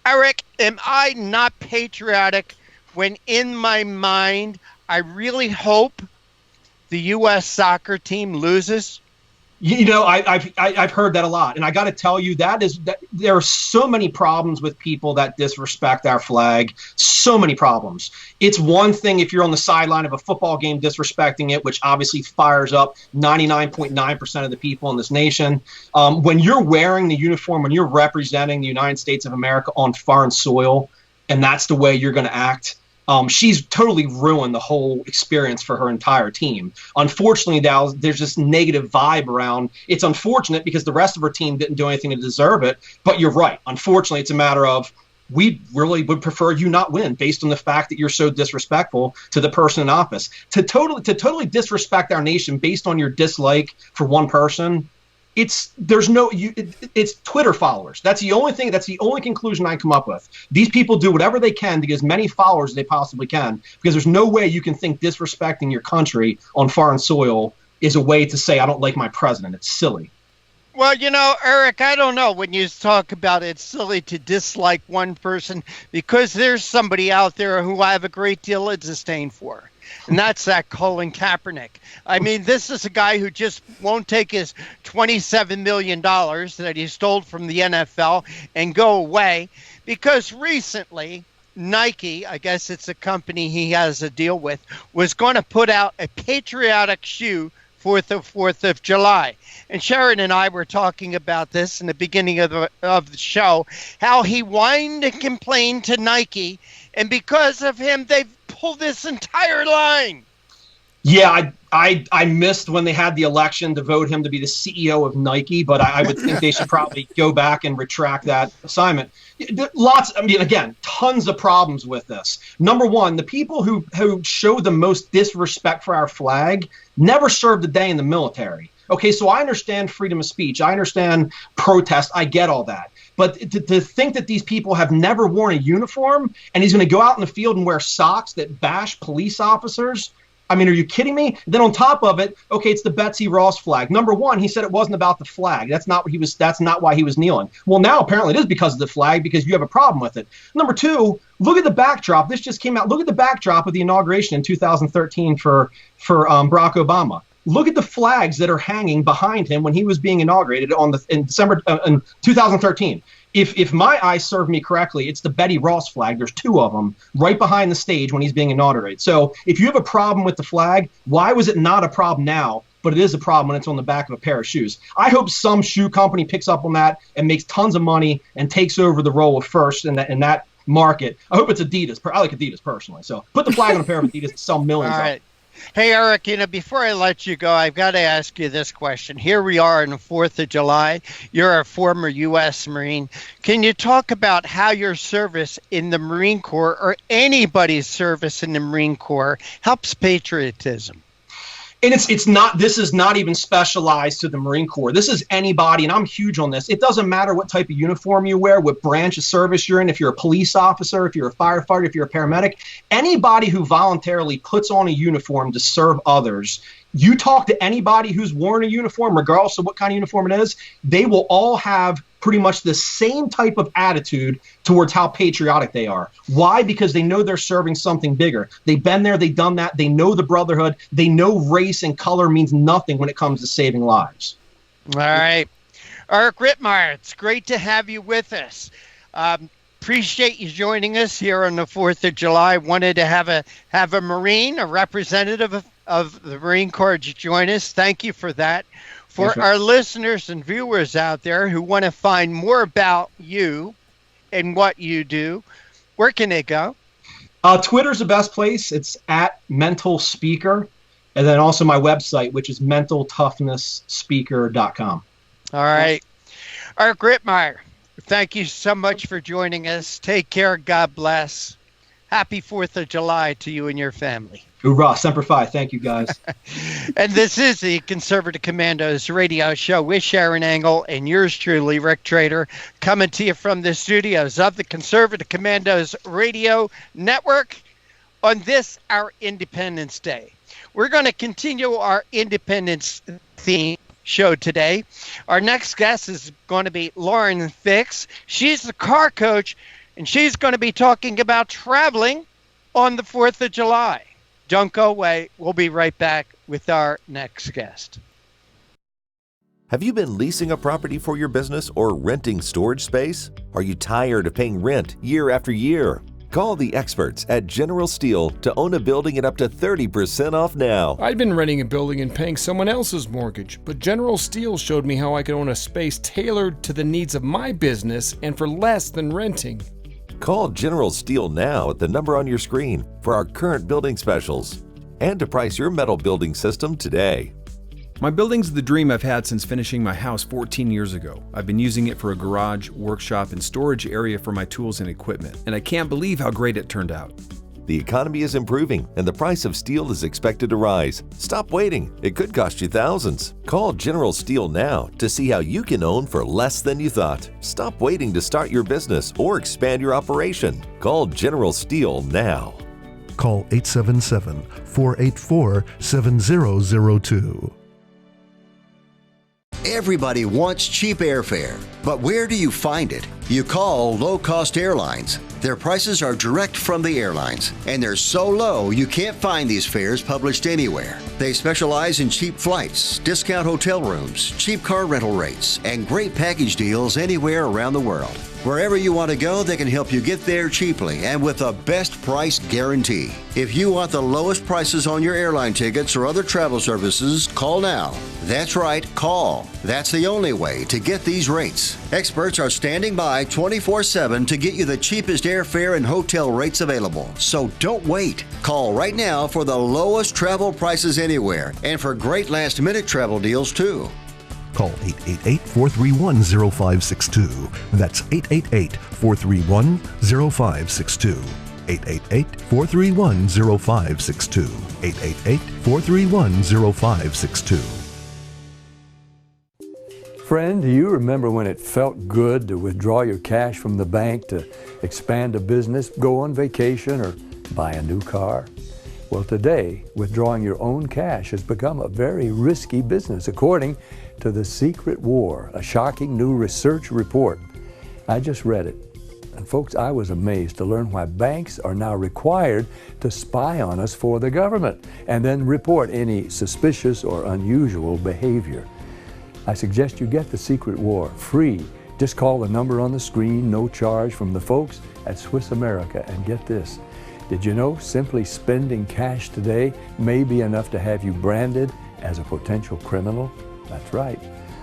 Eric, am I not patriotic when in my mind, I really hope the U.S. soccer team loses? I've heard that a lot, and I got to tell you that there are so many problems with people that disrespect our flag. So many problems. It's one thing if you're on the sideline of a football game disrespecting it, which obviously fires up 99.9% of the people in this nation. When you're wearing the uniform, when you're representing the United States of America on foreign soil, and that's the way you're going to act. She's totally ruined the whole experience for her entire team. Unfortunately, now there's this negative vibe around. It's unfortunate because the rest of her team didn't do anything to deserve it. But you're right. Unfortunately, it's a matter of we really would prefer you not win based on the fact that you're so disrespectful to the person in office. To totally disrespect our nation based on your dislike for one person. It's Twitter followers. That's the only thing. That's the only conclusion I come up with. These people do whatever they can to get as many followers as they possibly can, because there's no way you can think disrespecting your country on foreign soil is a way to say I don't like my president. It's silly. Well, Eric, I don't know when you talk about it's silly to dislike one person, because there's somebody out there who I have a great deal of disdain for. And that's that Colin Kaepernick. I mean, this is a guy who just won't take his $27 million that he stole from the NFL and go away, because recently Nike, I guess it's a company he has a deal with, was going to put out a patriotic shoe for the 4th of July. And Sharron and I were talking about this in the beginning of the show, how he whined and complained to Nike, and because of him, they've pulled this entire line. Yeah, I missed when they had the election to vote him to be the CEO of Nike, but I would think they should probably go back and retract that assignment. Tons of problems with this. Number one, the people who show the most disrespect for our flag never served a day in the military. Okay, so I understand freedom of speech. I understand protest. I get all that. But to think that these people have never worn a uniform and he's going to go out in the field and wear socks that bash police officers, I mean, are you kidding me? Then on top of it, okay, it's the Betsy Ross flag. Number one, he said it wasn't about the flag. That's not why he was kneeling. Well, now apparently it is because of the flag, because you have a problem with it. Number two, look at the backdrop. This just came out. Look at the backdrop of the inauguration in 2013 for Barack Obama. Look at the flags that are hanging behind him when he was being inaugurated in December in 2013. If my eyes serve me correctly, it's the Betty Ross flag. There's two of them right behind the stage when he's being inaugurated. So if you have a problem with the flag, why was it not a problem now, but it is a problem when it's on the back of a pair of shoes? I hope some shoe company picks up on that and makes tons of money and takes over the role of first in that market. I hope it's Adidas. I like Adidas personally. So put the flag on a pair of Adidas and sell millions. All right. Hey, Eric, before I let you go, I've got to ask you this question. Here we are on the 4th of July. You're a former U.S. Marine. Can you talk about how your service in the Marine Corps, or anybody's service in the Marine Corps, helps patriotism? And this is not even specialized to the Marine Corps. This is anybody, and I'm huge on this. It doesn't matter what type of uniform you wear, what branch of service you're in, if you're a police officer, if you're a firefighter, if you're a paramedic, anybody who voluntarily puts on a uniform to serve others. You talk to anybody who's worn a uniform, regardless of what kind of uniform it is, they will all have pretty much the same type of attitude towards how patriotic they are. Why? Because they know they're serving something bigger. They've been there, they've done that, they know the brotherhood, they know race and color means nothing when it comes to saving lives. All right. Eric Rittmeyer, it's great to have you with us. Appreciate you joining us here on the 4th of July. Wanted to have a Marine, a representative of the Marine Corps to join us. Thank you for that. For our listeners and viewers out there who want to find more about you and what you do, where can they go? Twitter's the best place. It's @mentalspeaker. And then also my website, which is mentaltoughness.speaker.com. All right. Eric Rittmeyer, thank you so much for joining us. Take care. God bless. Happy 4th of July to you and your family. Hoorah, Semper Fi. Thank you, guys. And this is the Conservative Commandos radio show with Sharron Engel and yours truly, Rick Trader, coming to you from the studios of the Conservative Commandos radio network on this, our Independence Day. We're going to continue our Independence theme show today. Our next guest is going to be Lauren Fix. She's the car coach, and she's going to be talking about traveling on the 4th of July. Don't go away. We'll be right back with our next guest. Have you been leasing a property for your business or renting storage space? Are you tired of paying rent year after year? Call the experts at General Steel to own a building at up to 30% off now. I'd been renting a building and paying someone else's mortgage, but General Steel showed me how I could own a space tailored to the needs of my business and for less than renting. Call General Steel now at the number on your screen for our current building specials and to price your metal building system today. My building's the dream I've had since finishing my house 14 years ago. I've been using it for a garage, workshop, and storage area for my tools and equipment, and I can't believe how great it turned out. The economy is improving and the price of steel is expected to rise. Stop waiting. It could cost you thousands. Call General Steel now to see how you can own for less than you thought. Stop waiting to start your business or expand your operation. Call General Steel now. Call 877-484-7002. Everybody wants cheap airfare, but where do you find it? You call low-cost airlines. Their prices are direct from the airlines, and they're so low you can't find these fares published anywhere. They specialize in cheap flights, discount hotel rooms, cheap car rental rates, and great package deals anywhere around the world. Wherever you want to go, they can help you get there cheaply and with a best price guarantee. If you want the lowest prices on your airline tickets or other travel services, call now. That's right, call. That's the only way to get these rates. Experts are standing by 24/7 to get you the cheapest airfare and hotel rates available. So don't wait. Call right now for the lowest travel prices anywhere and for great last-minute travel deals too. Call 888-431-0562. That's 888-431-0562. 888-431-0562. 888-431-0562. Friend, do you remember when it felt good to withdraw your cash from the bank to expand a business, go on vacation, or buy a new car? Well, today, withdrawing your own cash has become a very risky business, according to The Secret War, a shocking new research report. I just read it. And folks, I was amazed to learn why banks are now required to spy on us for the government and then report any suspicious or unusual behavior. I suggest you get The Secret War free. Just call the number on the screen, no charge, from the folks at Swiss America, and get this. Did you know simply spending cash today may be enough to have you branded as a potential criminal? That's right.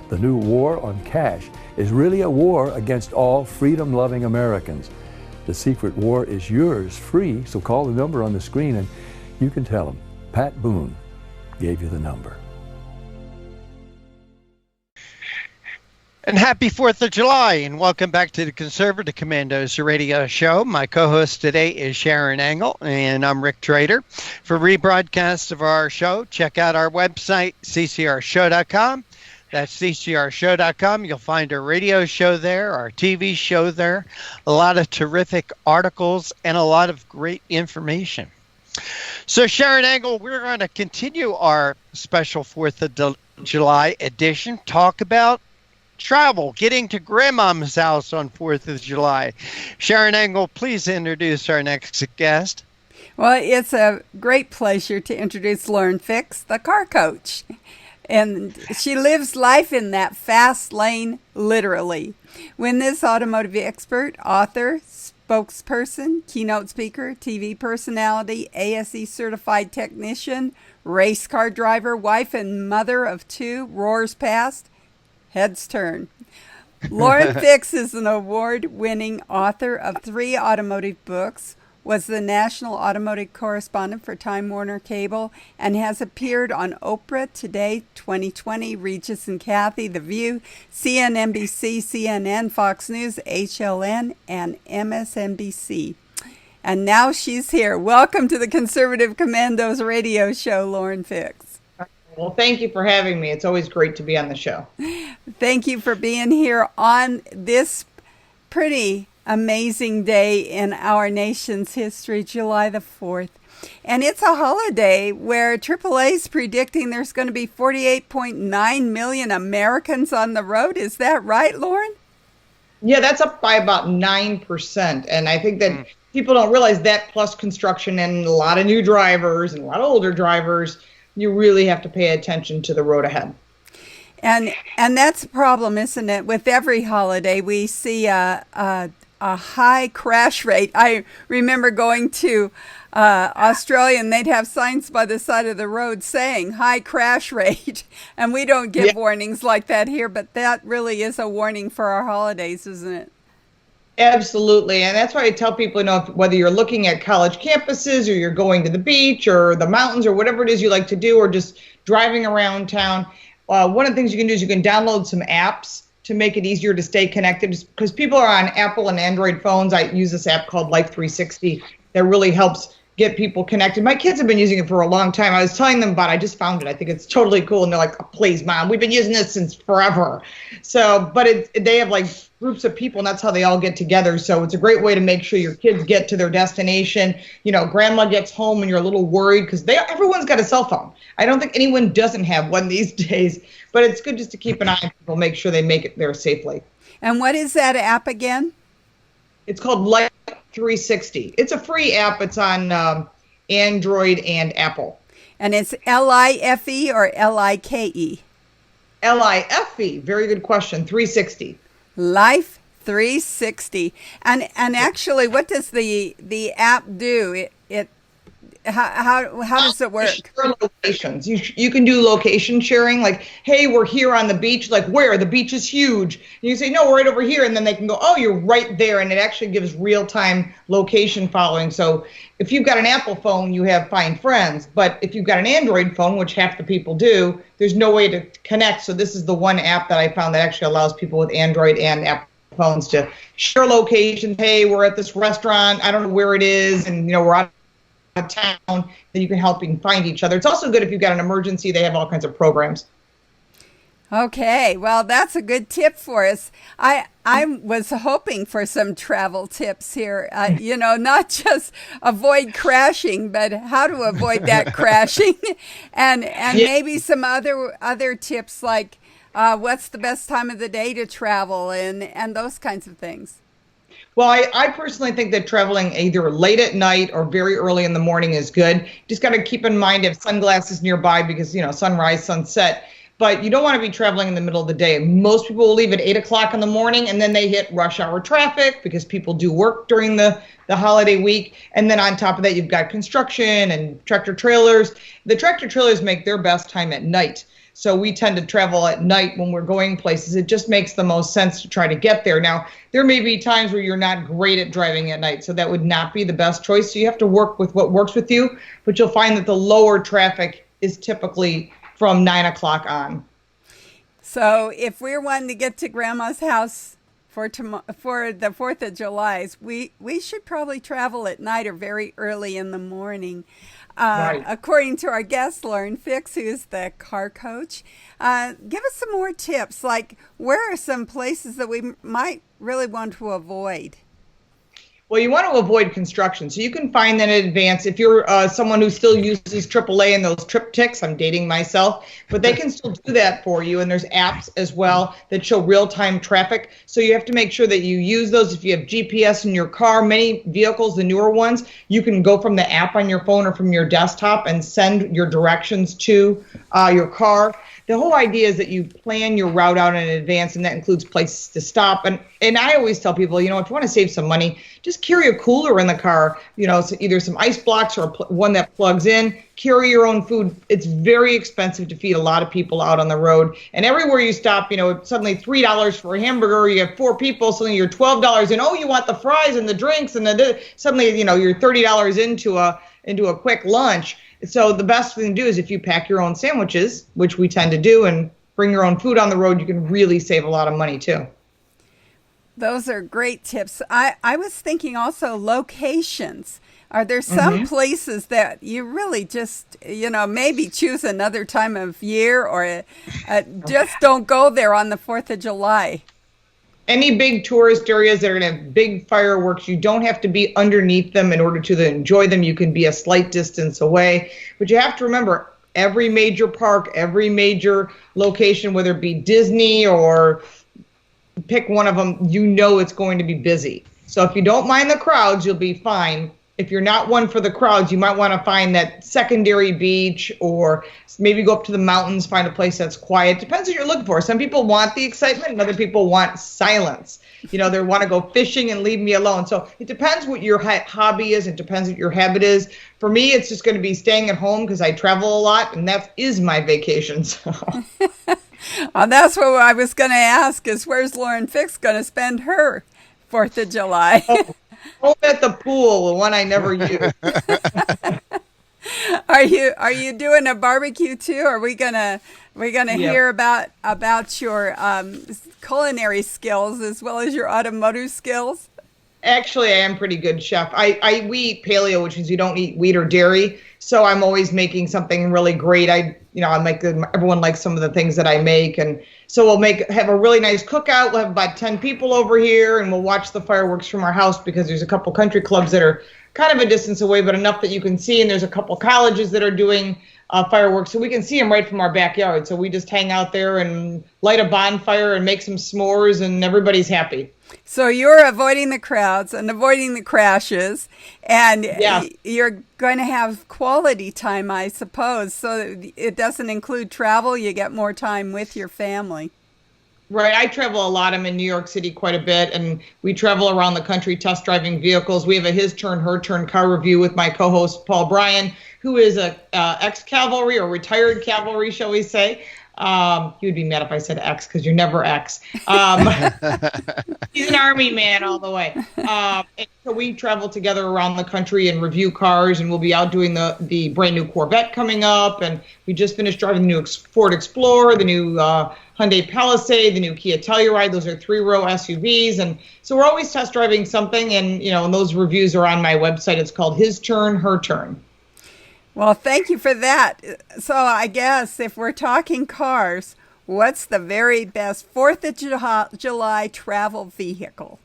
The new war on cash is really a war against all freedom-loving Americans. The Secret War is yours free, so call the number on the screen and you can tell them Pat Boone gave you the number. And happy 4th of July, and welcome back to the Conservative Commandos radio show. My co-host today is Sharron Engel, and I'm Rick Trader. For rebroadcasts of our show, check out our website, CCRShow.com. That's CCRShow.com. You'll find our radio show there, our TV show there, a lot of terrific articles, and a lot of great information. So, Sharron Engel, we're going to continue our special 4th of July edition, talk about travel, getting to grandmama's house on 4th of July. Sharron Engel, please introduce our next guest. Well, it's a great pleasure to introduce Lauren Fix, the car coach. And she lives life in that fast lane, literally. When this automotive expert, author, spokesperson, keynote speaker, TV personality, ASE certified technician, race car driver, wife and mother of 2, roars past, heads turn. Lauren Fix is an award-winning author of 3 automotive books, was the national automotive correspondent for Time Warner Cable, and has appeared on Oprah, Today, 2020, Regis and Kathy, The View, CNBC, CNN, Fox News, HLN, and MSNBC. And now she's here. Welcome to the Conservative Commandos radio show, Lauren Fix. Well, thank you for having me. It's always great to be on the show. Thank you for being here on this pretty amazing day in our nation's history, July the 4th. And it's a holiday where AAA is predicting there's going to be 48.9 million Americans on the road. Is that right, Lauren? Yeah, that's up by about 9%. And I think that people don't realize that, plus construction and a lot of new drivers and a lot of older drivers, you really have to pay attention to the road ahead. And that's a problem, isn't it? With every holiday, we see a high crash rate. I remember going to Australia, and they'd have signs by the side of the road saying high crash rate. And we don't get warnings like that here, but that really is a warning for our holidays, isn't it? Absolutely. And that's why I tell people, whether you're looking at college campuses or you're going to the beach or the mountains or whatever it is you like to do, or just driving around town, one of the things you can do is you can download some apps to make it easier to stay connected, because people are on Apple and Android phones. I use this app called Life 360 that really helps get people connected. My kids have been using it for a long time. I was telling them about it. I just found it. I think it's totally cool. And they're like, oh, please, Mom, we've been using this since forever. So, but they have like groups of people, and that's how they all get together. So it's a great way to make sure your kids get to their destination. Grandma gets home and you're a little worried because everyone's got a cell phone. I don't think anyone doesn't have one these days, but it's good just to keep an eye on people, make sure they make it there safely. And what is that app again? It's called Life 360. It's a free app. It's on Android and Apple. And it's LIFE or LIKE? LIFE. Very good question. 360. Life 360. And actually, what does the app do? How does it work? Share locations. You can do location sharing, like, hey, we're here on the beach. Like, where? The beach is huge. And you say, no, we're right over here. And then they can go, oh, you're right there. And it actually gives real-time location following. So if you've got an Apple phone, you have Find Friends. But if you've got an Android phone, which half the people do, there's no way to connect. So this is the one app that I found that actually allows people with Android and Apple phones to share locations. Hey, we're at this restaurant. I don't know where it is. And, we're out of town, that you can help and find each other. It's also good if you've got an emergency. They have all kinds of programs. Okay, well, that's a good tip for us. I was hoping for some travel tips here, not just avoid crashing, but how to avoid that crashing, and maybe some other tips like what's the best time of the day to travel and those kinds of things. Well, I personally think that traveling either late at night or very early in the morning is good. Just got to keep in mind if sunglasses nearby because, sunrise, sunset. But you don't want to be traveling in the middle of the day. Most people will leave at 8 o'clock in the morning, and then they hit rush hour traffic because people do work during the holiday week. And then on top of that, you've got construction and tractor trailers. The tractor trailers make their best time at night. So we tend to travel at night when we're going places. It just makes the most sense to try to get there. Now, there may be times where you're not great at driving at night, so that would not be the best choice. So you have to work with what works with you, but you'll find that the lower traffic is typically from 9 o'clock on. So if we're wanting to get to Grandma's house for the 4th of July, we should probably travel at night or very early in the morning. Right. According to our guest, Lauren Fix, who is the car coach, give us some more tips, like where are some places that we might really want to avoid? Well, you want to avoid construction, so you can find that in advance. If you're someone who still uses AAA and those trip ticks, I'm dating myself, but they can still do that for you, and there's apps as well that show real-time traffic, so you have to make sure that you use those. If you have GPS in your car, many vehicles, the newer ones, you can go from the app on your phone or from your desktop and send your directions to your car. The whole idea is that you plan your route out in advance, and that includes places to stop. And I always tell people, if you want to save some money, just carry a cooler in the car, so either some ice blocks or one that plugs in. Carry your own food. It's very expensive to feed a lot of people out on the road. And everywhere you stop, suddenly $3 for a hamburger, you have 4 people, suddenly you're $12, and you want the fries and the drinks, and suddenly, you're $30 into a quick lunch. So the best thing to do is if you pack your own sandwiches, which we tend to do, and bring your own food on the road, you can really save a lot of money too. Those are great tips. I was thinking also locations. Are there some places that you really just, maybe choose another time of year or just don't go there on the 4th of July? Any big tourist areas that are going to have big fireworks, you don't have to be underneath them in order to enjoy them. You can be a slight distance away. But you have to remember, every major park, every major location, whether it be Disney or pick one of them, it's going to be busy. So if you don't mind the crowds, you'll be fine. If you're not one for the crowds, you might want to find that secondary beach, or maybe go up to the mountains, find a place that's quiet. Depends what you're looking for. Some people want the excitement and other people want silence. You know, they want to go fishing and leave me alone. So it depends what your hobby is. It depends what your habit is. For me, it's just going to be staying at home because I travel a lot, and that is my vacation. So. That's what I was going to ask, is where's Lauren Fix going to spend her 4th of July? Home at the pool, the one I never use. Are you doing a barbecue too? Are we gonna hear about your culinary skills as well as your automotive skills? Actually, I am pretty good, chef. We eat paleo, which means you don't eat wheat or dairy. So I'm always making something really great. Everyone likes some of the things that I make, and so we'll have a really nice cookout. We'll have about 10 people over here, and we'll watch the fireworks from our house because there's a couple country clubs that are kind of a distance away, but enough that you can see. And there's a couple colleges that are doing fireworks, so we can see them right from our backyard. So we just hang out there and light a bonfire and make some s'mores, and everybody's happy. So you're avoiding the crowds and avoiding the crashes, and you're going to have quality time, I suppose. So it doesn't include travel. You get more time with your family. Right. I travel a lot. I'm in New York City quite a bit, and we travel around the country test driving vehicles. We have a His Turn, Her Turn car review with my co-host, Paul Bryan, who is a ex-cavalry or retired cavalry, shall we say. He would be mad if I said ex, because you're never ex. He's an Army man all the way. And so we travel together around the country and review cars, and we'll be out doing the brand new Corvette coming up. And we just finished driving the new Ford Explorer, the new Hyundai Palisade, the new Kia Telluride. Those are 3-row SUVs. And so we're always test driving something. And, and those reviews are on my website. It's called His Turn, Her Turn. Well, thank you for that. So I guess if we're talking cars, what's the very best 4th of July travel vehicle?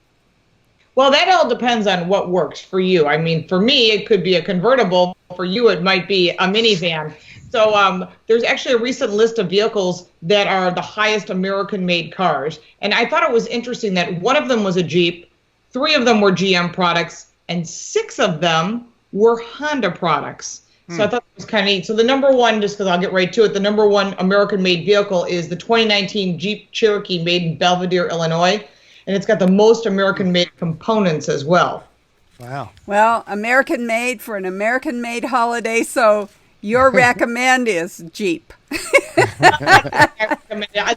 Well, that all depends on what works for you. I mean, for me, it could be a convertible. For you, it might be a minivan. So there's actually a recent list of vehicles that are the highest American-made cars. And I thought it was interesting that one of them was a Jeep, 3 of them were GM products, and 6 of them were Honda products. So I thought that was kind of neat. So the number one, just because I'll get right to it, the number one American-made vehicle is the 2019 Jeep Cherokee made in Belvidere, Illinois. And it's got the most American-made components as well. Wow. Well, American-made for an American-made holiday, so your recommend is Jeep. I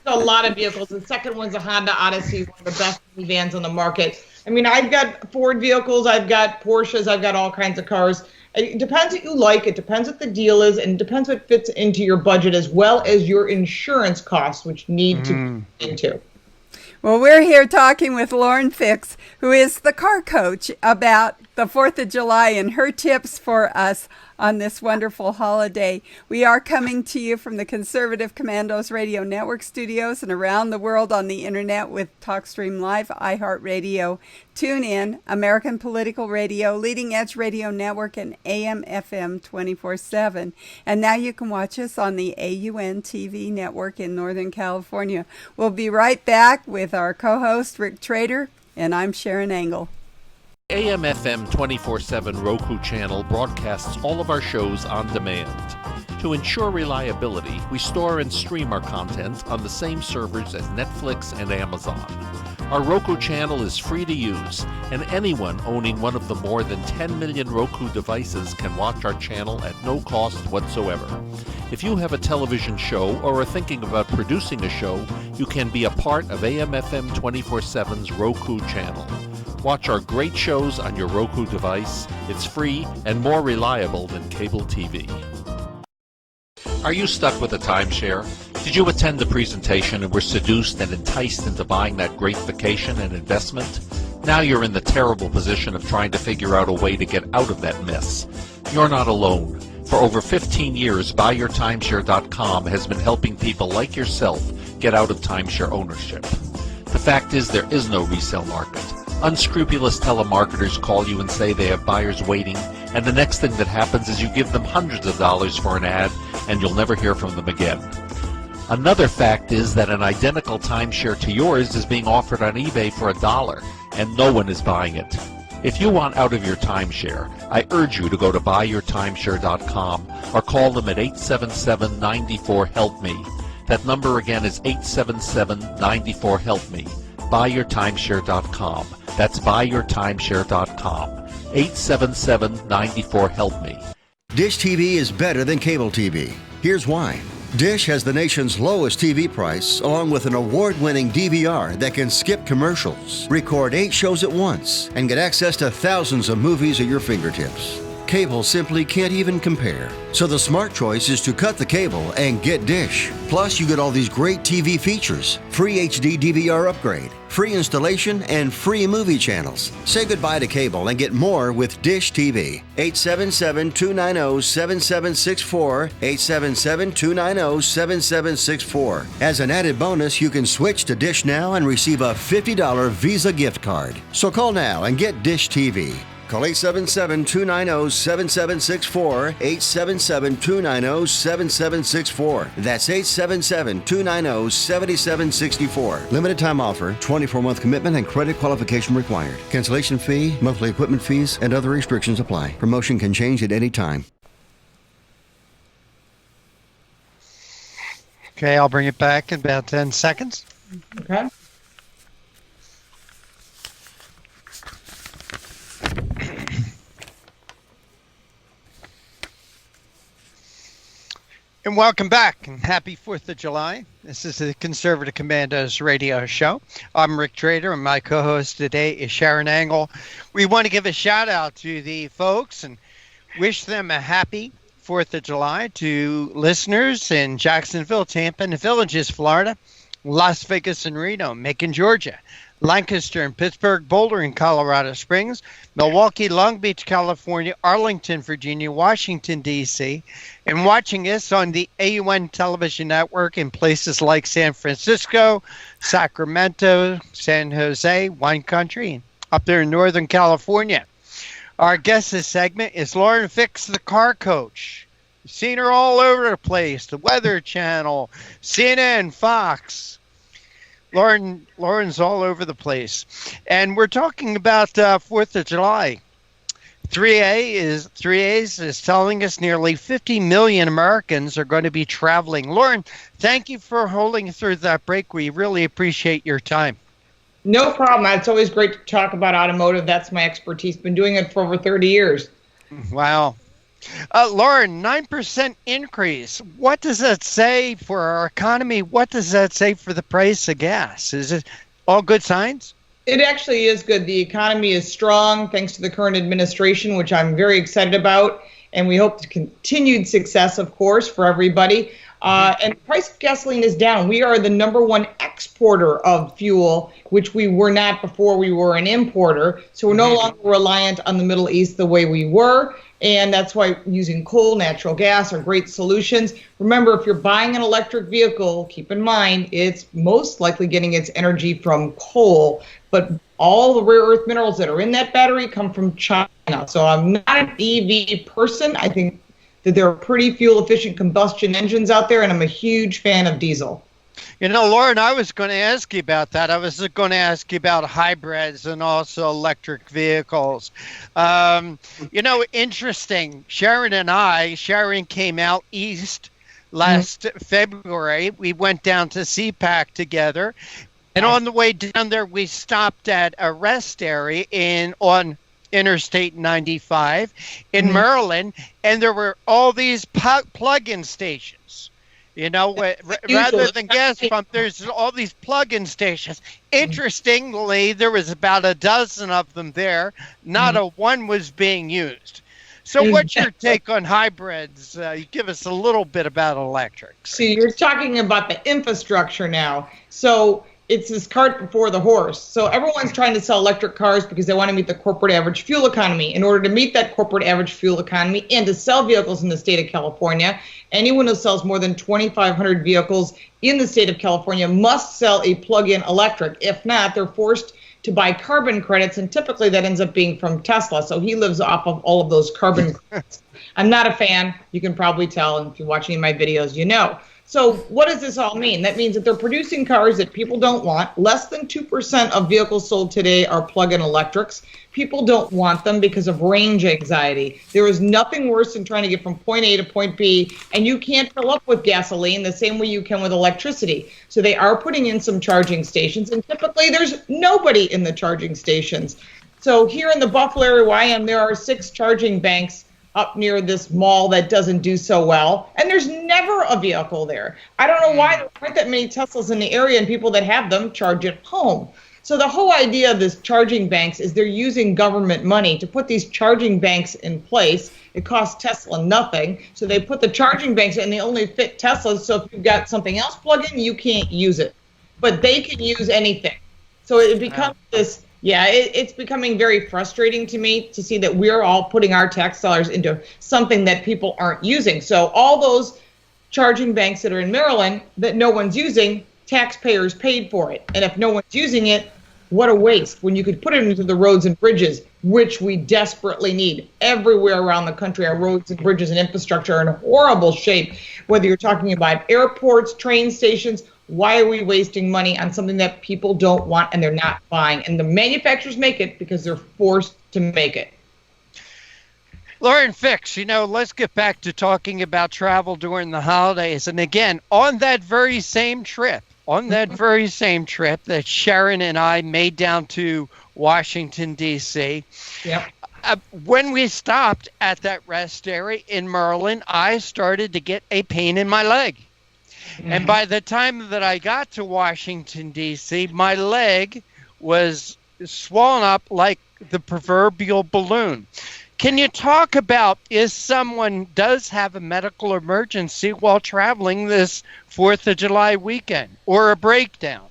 saw a lot of vehicles. The second one's a Honda Odyssey, one of the best minivans on the market. I mean, I've got Ford vehicles, I've got Porsches, I've got all kinds of cars. It depends what you like, it depends what the deal is, and it depends what fits into your budget as well as your insurance costs, which need to be into. Well, we're here talking with Lauren Fix, who is the car coach, about the 4th of July and her tips for us on this wonderful holiday. We are coming to you from the Conservative Commandos Radio Network studios and around the world on the internet with TalkStream Live, iHeartRadio, TuneIn, American Political Radio, Leading Edge Radio Network, and AM/FM 24/7. And now you can watch us on the AUN TV network in Northern California. We'll be right back with our co-host, Rick Trader, and I'm Sharron Engel. AM/FM 24/7 Roku channel broadcasts all of our shows on demand. To ensure reliability, we store and stream our content on the same servers as Netflix and Amazon. Our Roku channel is free to use, and anyone owning one of the more than 10 million Roku devices can watch our channel at no cost whatsoever. If you have a television show or are thinking about producing a show, you can be a part of AM/FM 24/7's Roku channel. Watch our great shows on your Roku device. It's free and more reliable than cable TV. Are you stuck with a timeshare? Did you attend the presentation and were seduced and enticed into buying that great vacation and investment? Now you're in the terrible position of trying to figure out a way to get out of that mess. You're not alone. For over 15 years, BuyYourTimeshare.com has been helping people like yourself get out of timeshare ownership. The fact is, there is no resale market. Unscrupulous telemarketers call you and say they have buyers waiting, and the next thing that happens is you give them hundreds of dollars for an ad, and you'll never hear from them again. Another fact is that an identical timeshare to yours is being offered on eBay for $1, and no one is buying it. If you want out of your timeshare, I urge you to go to buyyourtimeshare.com or call them at 877-94-HELP-ME. That number again is 877-94-HELP-ME. Buyyourtimeshare.com. That's buyyourtimeshare.com. 877-94-HELP-ME. Dish TV is better than cable TV. Here's why. Dish has the nation's lowest TV price, along with an award-winning DVR that can skip commercials, record 8 shows at once, and get access to thousands of movies at your fingertips. Cable simply can't even compare. So the smart choice is to cut the cable and get Dish. Plus, you get all these great TV features, free HD DVR upgrade, free installation, and free movie channels. Say goodbye to cable and get more with Dish TV. 877-290-7764, 877-290-7764. As an added bonus, you can switch to Dish now and receive a $50 Visa gift card. So call now and get Dish TV. Call 877-290-7764, 877-290-7764. That's 877-290-7764. Limited time offer, 24-month commitment and credit qualification required. Cancellation fee, monthly equipment fees, and other restrictions apply. Promotion can change at any time. Okay, I'll bring it back in about 10 seconds. Okay. And welcome back, and happy 4th of July. This is the Conservative Commandos radio show. I'm Rick Trader, and my co-host today is Sharron Angle. We want to give a shout-out to the folks and wish them a happy 4th of July to listeners in Jacksonville, Tampa, and the Villages, Florida, Las Vegas and Reno, Macon, Georgia, Lancaster and Pittsburgh, Boulder and Colorado Springs, Milwaukee, Long Beach, California, Arlington, Virginia, Washington, D.C., and watching us on the AUN television network in places like San Francisco, Sacramento, San Jose, wine country, and up there in Northern California. Our guest this segment is Lauren Fix, the car coach. You've seen her all over the place, the Weather Channel, CNN, Fox. Lauren's all over the place. And we're talking about 4th of July. 3A's is telling us nearly 50 million Americans are going to be traveling. Lauren, thank you for holding through that break. We really appreciate your time. No problem. It's always great to talk about automotive. That's my expertise. Been doing it for over 30 years. Wow. Lauren, 9% increase. What does that say for our economy? What does that say for the price of gas? Is it all good signs? It actually is good. The economy is strong thanks to the current administration, which I'm very excited about. And we hope continued success, of course, for everybody. And the price of gasoline is down. We are the #1 exporter of fuel, which we were not before we were an importer. So we're no longer reliant on the Middle East the way we were. And that's why using coal, natural gas are great solutions. Remember, if you're buying an electric vehicle, keep in mind it's most likely getting its energy from coal. But all the rare earth minerals that are in that battery come from China. So I'm not an EV person. I think that there are pretty fuel-efficient combustion engines out there, and I'm a huge fan of diesel. You know, Lauren, I was going to ask you about that. I was going to ask you about hybrids and also electric vehicles. Interesting. Sharron came out east last February. We went down to CPAC together. And on the way down there, we stopped at a rest area on Interstate 95 in Maryland. And there were all these plug-in stations. You know, rather than gas pump, there's all these plug-in stations. Interestingly, there was about a dozen of them there. Not a one was being used. So what's your take on hybrids? Give us a little bit about electrics. See, you're talking about the infrastructure now. So it's this cart before the horse. So everyone's trying to sell electric cars because they want to meet the corporate average fuel economy. In order to meet that corporate average fuel economy and to sell vehicles in the state of California, anyone who sells more than 2,500 vehicles in the state of California must sell a plug-in electric. If not, they're forced to buy carbon credits, and typically that ends up being from Tesla. So he lives off of all of those carbon credits. I'm not a fan. You can probably tell, and if you're watching my videos, you know. So what does this all mean? That means that they're producing cars that people don't want. Less than 2% of vehicles sold today are plug-in electrics. People don't want them because of range anxiety. There is nothing worse than trying to get from point A to point B, and you can't fill up with gasoline the same way you can with electricity. So they are putting in some charging stations, and typically there's nobody in the charging stations. So here in the Buffalo area where I am, there are 6 charging banks up near this mall that doesn't do so well, and there's never a vehicle there. I don't know why there aren't that many Teslas in the area, and people that have them charge at home. So the whole idea of this charging banks is they're using government money to put these charging banks in place. It costs Tesla nothing, so they put the charging banks and they only fit Teslas, so if you've got something else plugged in, you can't use it. But they can use anything. So it becomes this, it's becoming very frustrating to me to see that we're all putting our tax dollars into something that people aren't using. So all those charging banks that are in Maryland that no one's using, taxpayers paid for it. And if no one's using it, what a waste when you could put it into the roads and bridges, which we desperately need. Everywhere around the country, our roads and bridges and infrastructure are in horrible shape. Whether you're talking about airports, train stations, why are we wasting money on something that people don't want and they're not buying? And the manufacturers make it because they're forced to make it. Lauren Fix, let's get back to talking about travel during the holidays. And again, on that very same trip that Sharron and I made down to Washington, D.C., when we stopped at that rest area in Maryland, I started to get a pain in my leg. And by the time that I got to Washington, D.C., my leg was swollen up like the proverbial balloon. Can you talk about if someone does have a medical emergency while traveling this 4th of July weekend or a breakdown?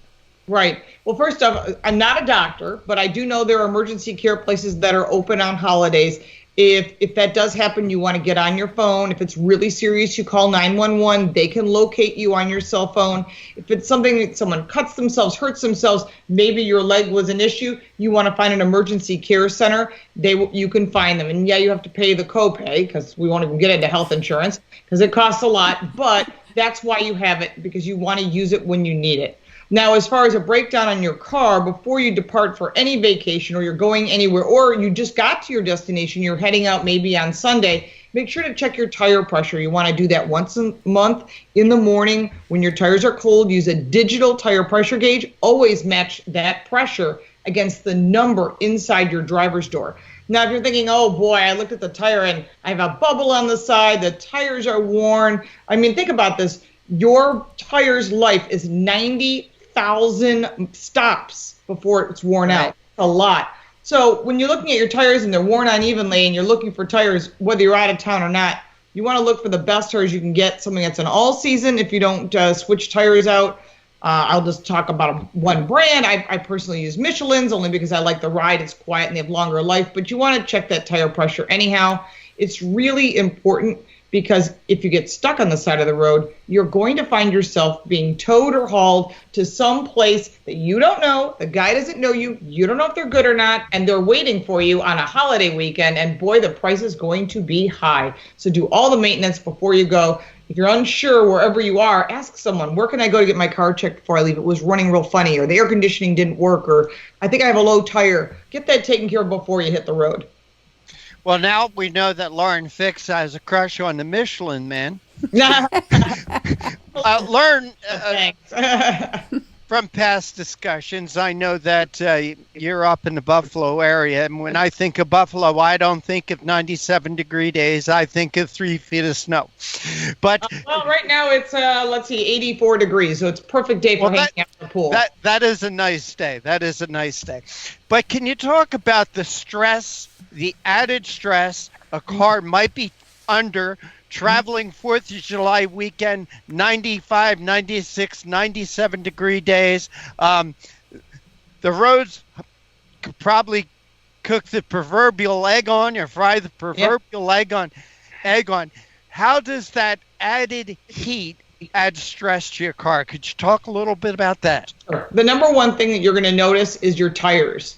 Right. Well, first off, I'm not a doctor, but I do know there are emergency care places that are open on holidays. If that does happen, you want to get on your phone. If it's really serious, you call 911. They can locate you on your cell phone. If it's something that someone cuts themselves, hurts themselves, maybe your leg was an issue, you want to find an emergency care center, you can find them. And you have to pay the copay because we won't even get into health insurance because it costs a lot, but that's why you have it, because you want to use it when you need it. Now, as far as a breakdown on your car, before you depart for any vacation or you're going anywhere or you just got to your destination, you're heading out maybe on Sunday, make sure to check your tire pressure. You want to do that once a month in the morning when your tires are cold. Use a digital tire pressure gauge. Always match that pressure against the number inside your driver's door. Now, if you're thinking, oh boy, I looked at the tire and I have a bubble on the side, the tires are worn. I mean, think about this. Your tire's life is 90,000 stops before it's worn out. A lot. So when you're looking at your tires and they're worn unevenly and you're looking for tires, whether you're out of town or not, you want to look for the best tires you can get, something that's an all season. If you don't switch tires out, I'll just talk about one brand. I personally use Michelin's only because I like the ride. It's quiet and they have longer life, but you want to check that tire pressure anyhow. It's really important because if you get stuck on the side of the road, you're going to find yourself being towed or hauled to some place that you don't know, the guy doesn't know you, you don't know if they're good or not, and they're waiting for you on a holiday weekend, and boy, the price is going to be high. So do all the maintenance before you go. If you're unsure wherever you are, ask someone, where can I go to get my car checked before I leave? It was running real funny, or the air conditioning didn't work, or I think I have a low tire. Get that taken care of before you hit the road. Well, now we know that Lauren Fix has a crush on the Michelin Man. Lauren, from past discussions, I know that you're up in the Buffalo area. And when I think of Buffalo, I don't think of 97-degree days. I think of 3 feet of snow. But well, right now it's, 84 degrees. So it's a perfect day for hanging out in the pool. That is a nice day. That is a nice day. But can you talk about the stress, the added stress a car might be under traveling 4th of July weekend, 95, 96, 97-degree days? The roads could probably cook the proverbial egg on or fry the proverbial egg on. How does that added heat add stress to your car? Could you talk a little bit about that? Sure. The number one thing that you're going to notice is your tires.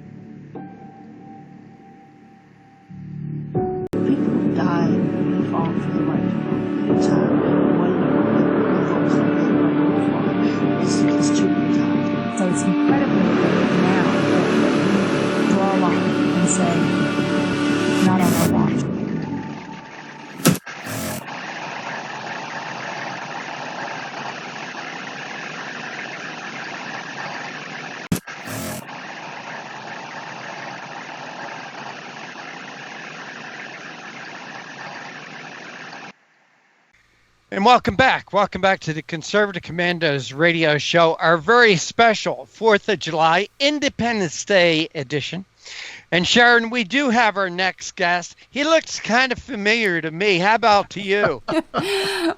And welcome back. Welcome back to the Conservative Commandos radio show, our very special 4th of July Independence Day edition. And Sharron, we do have our next guest. He looks kind of familiar to me. How about to you?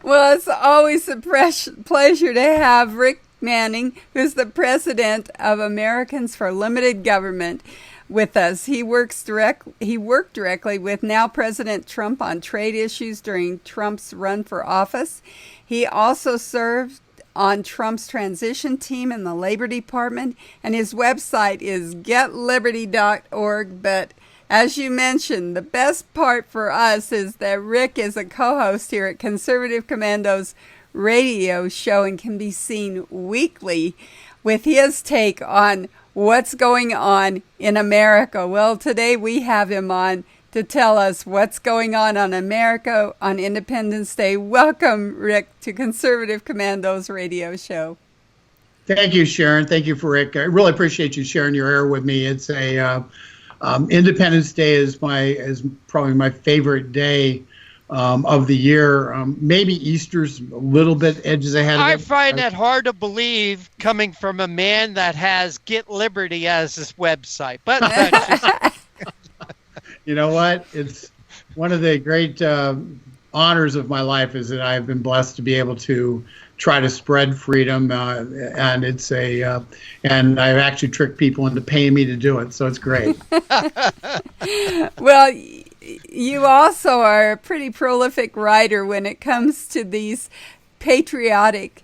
Well, it's always a pleasure to have Rick Manning, who's the president of Americans for Limited Government, with us. He worked directly with now President Trump on trade issues during Trump's run for office. He also served on Trump's transition team in the Labor Department, and his website is getliberty.org. But as you mentioned, the best part for us is that Rick is a co-host here at Conservative Commandos radio show and can be seen weekly with his take on what's going on in America. Well, today we have him on to tell us what's going on America on Independence Day. Welcome, Rick, to Conservative Commandos radio show. Thank you, Sharon. Thank you for Rick. I really appreciate you sharing your air with me. It's Independence Day is probably my favorite day of the year. Maybe Easter's a little bit edges ahead of it. I find that hard to believe coming from a man that has Get Liberty as his website. But that's just... You know what? It's one of the great honors of my life is that I've been blessed to be able to try to spread freedom, and it's and I've actually tricked people into paying me to do it, so it's great. Well, you also are a pretty prolific writer when it comes to these patriotic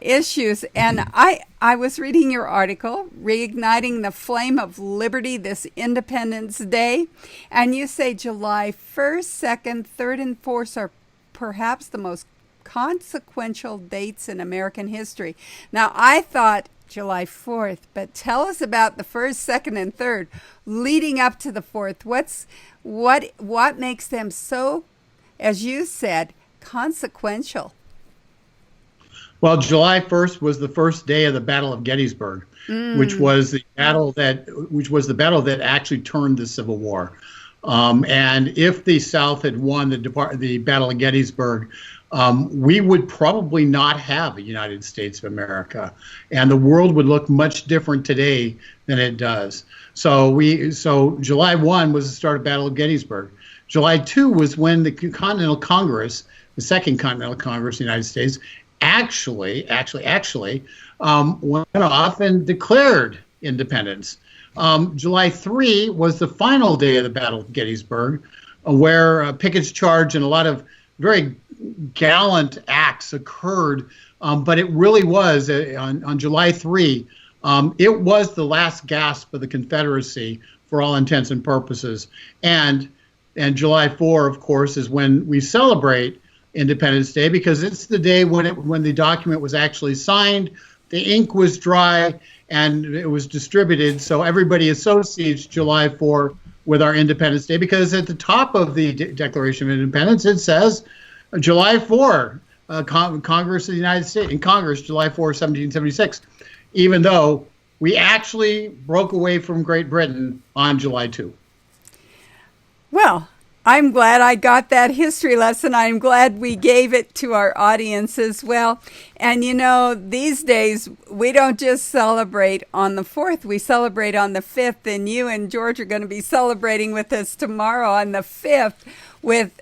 issues. And I was reading your article, Reigniting the Flame of Liberty this Independence Day, and you say July 1st, 2nd, 3rd, and 4th are perhaps the most consequential dates in American history. Now, I thought July 4th, but tell us about the 1st, 2nd, and 3rd leading up to the 4th. What makes them so, as you said, consequential? Well, July 1st was the first day of the Battle of Gettysburg, which was the battle that actually turned the Civil War. And if the South had won the Battle of Gettysburg, we would probably not have a United States of America, and the world would look much different today than it does. So July 1 was the start of Battle of Gettysburg. July 2 was when the Continental Congress, the Second Continental Congress of the United States, actually went off and declared independence. July 3 was the final day of the Battle of Gettysburg, where Pickett's charge and a lot of very gallant acts occurred. But it really was, on July 3, it was the last gasp of the Confederacy for all intents and purposes. And July 4, of course, is when we celebrate Independence Day, because it's the day when the document was actually signed, the ink was dry, and it was distributed. So everybody associates July 4 with our Independence Day, because at the top of the Declaration of Independence it says July 4, Congress of the United States, in Congress, July 4, 1776, even though we actually broke away from Great Britain on July 2. Well, I'm glad I got that history lesson. I'm glad we gave it to our audience as well. And you know, these days, we don't just celebrate on the 4th, we celebrate on the 5th. And you and George are going to be celebrating with us tomorrow on the 5th with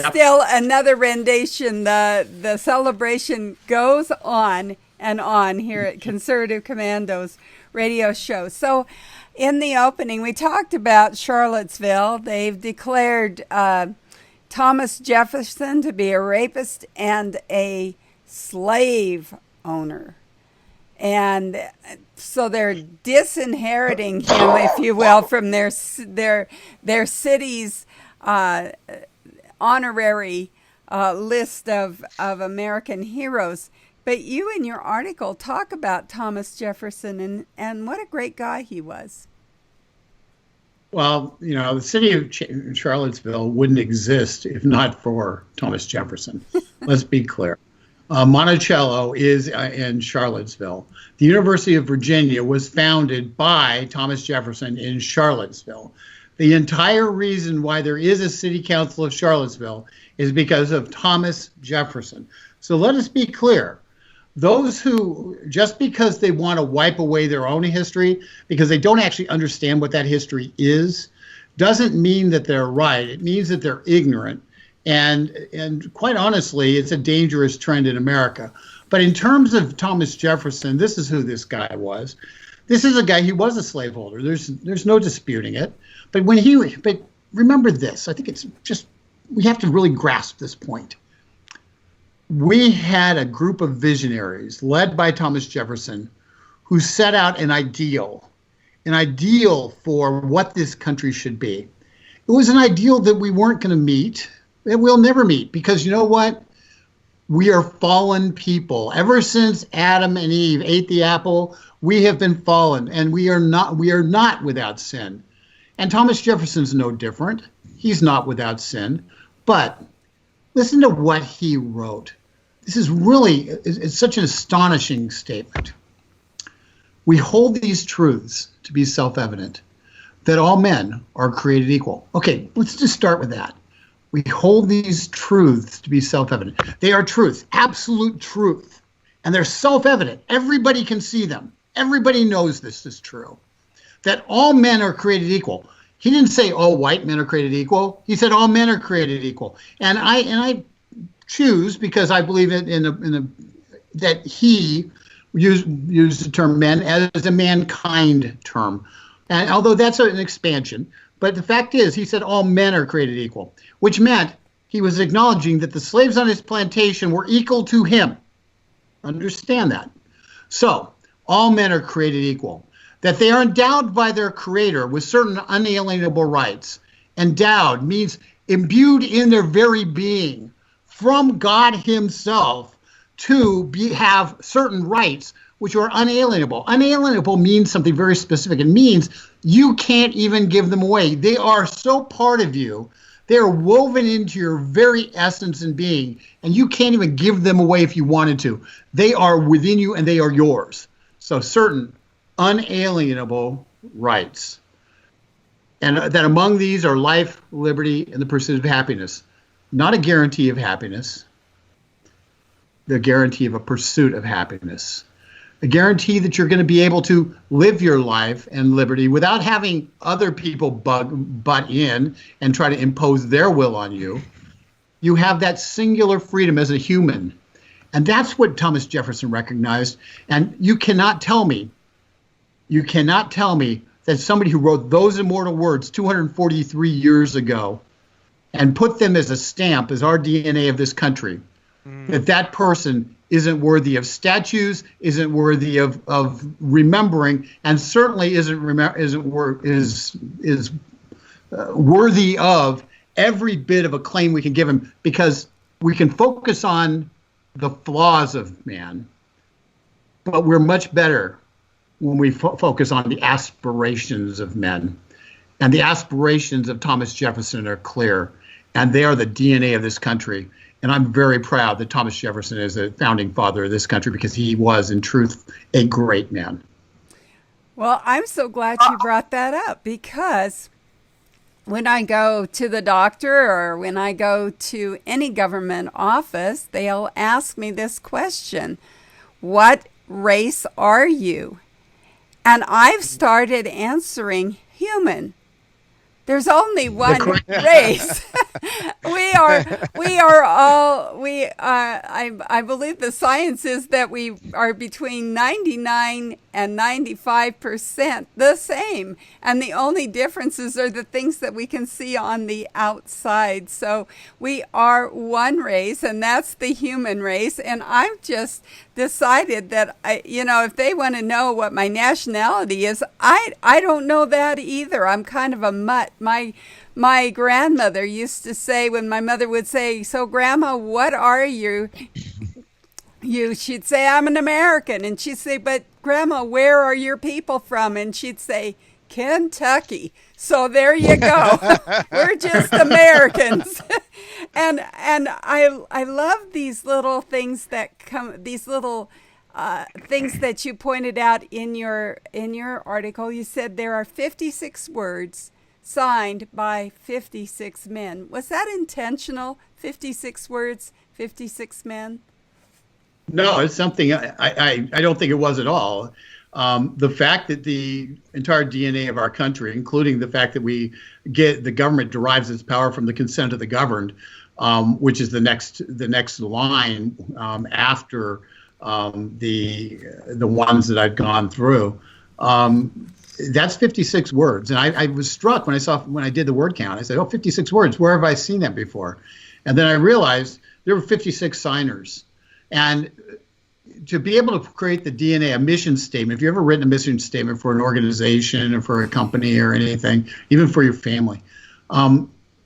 still another rendition. The celebration goes on and on here at Conservative Commandos radio show. So, in the opening, we talked about Charlottesville. They've declared Thomas Jefferson to be a rapist and a slave owner. And so they're disinheriting him, if you will, from their city's honorary list of American heroes. But you in your article talk about Thomas Jefferson and what a great guy he was. Well, you know, the city of Charlottesville wouldn't exist if not for Thomas Jefferson. Let's be clear. Monticello is in Charlottesville. The University of Virginia was founded by Thomas Jefferson in Charlottesville. The entire reason why there is a city council of Charlottesville is because of Thomas Jefferson. So let us be clear. Those who, just because they want to wipe away their own history, because they don't actually understand what that history is, doesn't mean that they're right. It means that they're ignorant. And quite honestly, it's a dangerous trend in America. But in terms of Thomas Jefferson, this is who this guy was. This is a guy, he was a slaveholder. There's no disputing it. But but remember this, I think it's just, we have to really grasp this point. We had a group of visionaries led by Thomas Jefferson who set out an ideal for what this country should be. It was an ideal that we weren't going to meet, that we'll never meet, because you know what? We are fallen people. Ever since Adam and Eve ate the apple, we have been fallen, and we are not without sin. And Thomas Jefferson's no different. He's not without sin. But listen to what he wrote. This is really, it's such an astonishing statement. We hold these truths to be self-evident, that all men are created equal. Okay, let's just start with that. We hold these truths to be self-evident. They are truth, absolute truth, and they're self-evident. Everybody can see them. Everybody knows this is true, that all men are created equal. He didn't say all white men are created equal. He said all men are created equal. And I choose, because I believe that he used the term men as a mankind term. And although that's an expansion, but the fact is, he said all men are created equal, which meant he was acknowledging that the slaves on his plantation were equal to him. Understand that. So, all men are created equal, that they are endowed by their creator with certain unalienable rights. Endowed means imbued in their very being from God himself to have certain rights which are unalienable. Unalienable means something very specific. It means you can't even give them away. They are so part of you. They are woven into your very essence and being, and you can't even give them away if you wanted to. They are within you and they are yours. So certain unalienable rights. And that among these are life, liberty, and the pursuit of happiness. Not a guarantee of happiness, the guarantee of a pursuit of happiness. A guarantee that you're going to be able to live your life and liberty without having other people butt in and try to impose their will on you. You have that singular freedom as a human. And that's what Thomas Jefferson recognized. And you cannot tell me that somebody who wrote those immortal words 243 years ago and put them as a stamp, as our DNA of this country, that person isn't worthy of statues, isn't worthy of remembering, and certainly isn't worthy of every bit of acclaim we can give him, because we can focus on the flaws of man, but we're much better when we focus on the aspirations of men. And the aspirations of Thomas Jefferson are clear, and they are the DNA of this country. And I'm very proud that Thomas Jefferson is the founding father of this country, because he was, in truth, a great man. Well, I'm so glad you brought that up, because when I go to the doctor or when I go to any government office, they'll ask me this question: what race are you? And I've started answering human. There's only one race. I believe the science is that we are between 99 and 95% the same. And the only differences are the things that we can see on the outside. So we are one race, and that's the human race. And I've just decided that, if they want to know what my nationality is, I don't know that either. I'm kind of a mutt. My grandmother used to say, when my mother would say, "So Grandma, what are you?" She'd say, "I'm an American." And she'd say, "But Grandma, where are your people from?" And she'd say, "Kentucky." So there you go. We're just Americans. and I love these little things that come, these little things that you pointed out in your article. You said there are 56 words signed by 56 men. Was that intentional? 56 words, 56 men? No, it's something I don't think it was at all. The fact that the entire DNA of our country, including the fact that the government derives its power from the consent of the governed, which is the next line after the ones that I've gone through. That's 56 words. And I was struck when I did the word count. I said, 56 words. Where have I seen that before? And then I realized there were 56 signers. And to be able to create the DNA, a mission statement, if you've ever written a mission statement for an organization or for a company or anything, even for your family,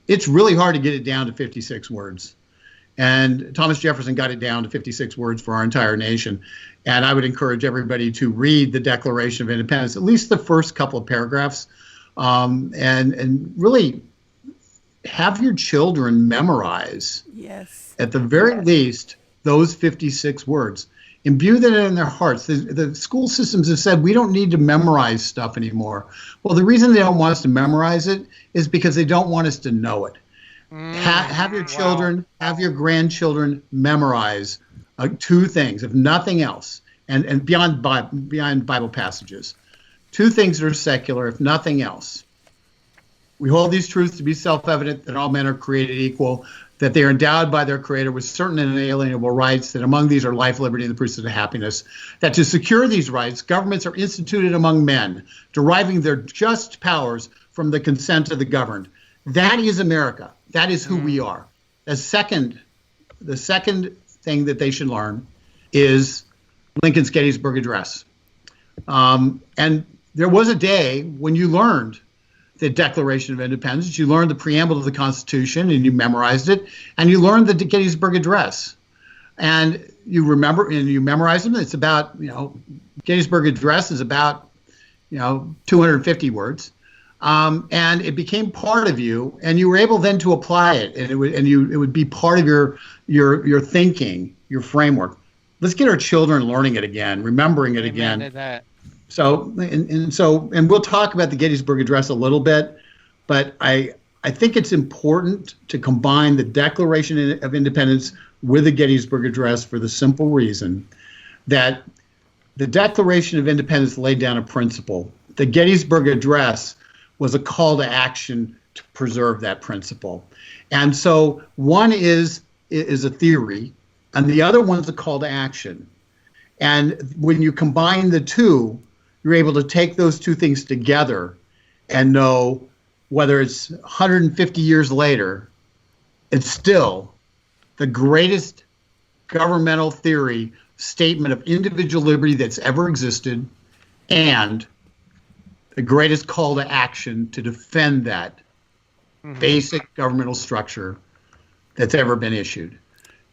it's really hard to get it down to 56 words. And Thomas Jefferson got it down to 56 words for our entire nation. And I would encourage everybody to read the Declaration of Independence, at least the first couple of paragraphs, and really have your children memorize, yes, at the very least, those 56 words. Imbue that in their hearts. The school systems have said we don't need to memorize stuff anymore. Well, the reason they don't want us to memorize it is because they don't want us to know it. Have your children, have your grandchildren memorize 2 things, if nothing else, and beyond Bible passages. 2 things that are secular, if nothing else. We hold these truths to be self-evident, that all men are created equal, that they are endowed by their Creator with certain and inalienable rights, that among these are life, liberty, and the pursuit of happiness, that to secure these rights, governments are instituted among men, deriving their just powers from the consent of the governed. That is America. That is who we are. The second thing that they should learn is Lincoln's Gettysburg Address. And there was a day when you learned the Declaration of Independence, you learned the preamble to the Constitution, and you memorized it, and you learned the Gettysburg Address. And you remember, and you memorized them. It's about, Gettysburg Address is about, 250 words. And it became part of you, and you were able then to apply it, and it would be part of your thinking, your framework. Let's get our children learning it again, remembering it again. Amen to that. So we'll talk about the Gettysburg Address a little bit, but I think it's important to combine the Declaration of Independence with the Gettysburg Address for the simple reason that the Declaration of Independence laid down a principle. The Gettysburg Address was a call to action to preserve that principle. And so one is a theory, and the other one's a call to action. And when you combine the two, you're able to take those 2 things together and know whether it's 150 years later, it's still the greatest governmental theory statement of individual liberty that's ever existed, and the greatest call to action to defend that basic governmental structure that's ever been issued.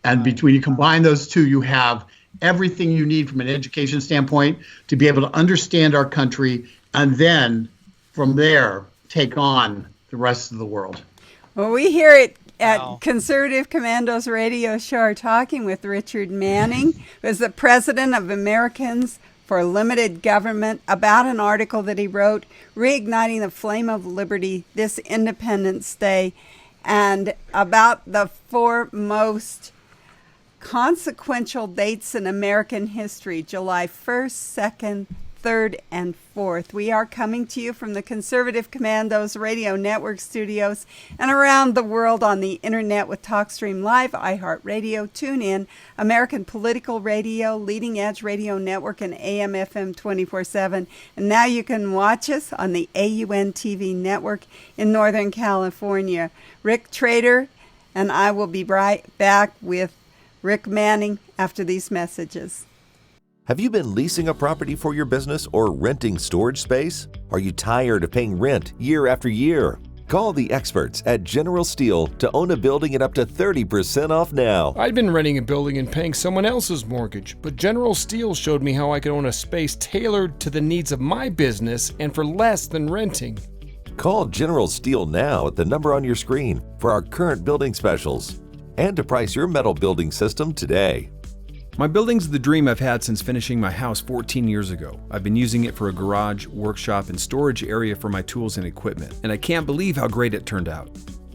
And between you combine those 2, you have everything you need from an education standpoint to be able to understand our country, and then from there take on the rest of the world. Well, we hear it at Conservative Commandos Radio Show, talking with Richard Manning, who is the president of Americans for Limited Government, about an article that he wrote, Reigniting the Flame of Liberty This Independence Day, and about the 4 most consequential dates in American history, July 1st, 2nd, 3rd, and 4th. We are coming to you from the Conservative Commandos Radio Network studios and around the world on the internet with TalkStream Live, iHeartRadio, TuneIn, American Political Radio, Leading Edge Radio Network, and AM/FM 24/7. And now you can watch us on the AUN TV network in Northern California. Rick Trader and I will be right back with Rick Manning after these messages. Have you been leasing a property for your business or renting storage space? Are you tired of paying rent year after year? Call the experts at General Steel to own a building at up to 30% off now. I'd been renting a building and paying someone else's mortgage, but General Steel showed me how I could own a space tailored to the needs of my business and for less than renting. Call General Steel now at the number on your screen for our current building specials and to price your metal building system today. My building's the dream I've had since finishing my house 14 years ago. I've been using it for a garage, workshop, and storage area for my tools and equipment, and I can't believe how great it turned out.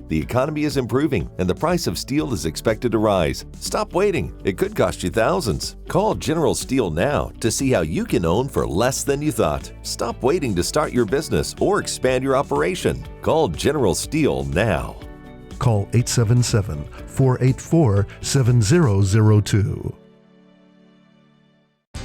The economy is improving, and the price of steel is expected to rise. Stop waiting. It could cost you thousands. Call General Steel now to see how you can own for less than you thought. Stop waiting to start your business or expand your operation. Call General Steel now. Call 877-484-7002.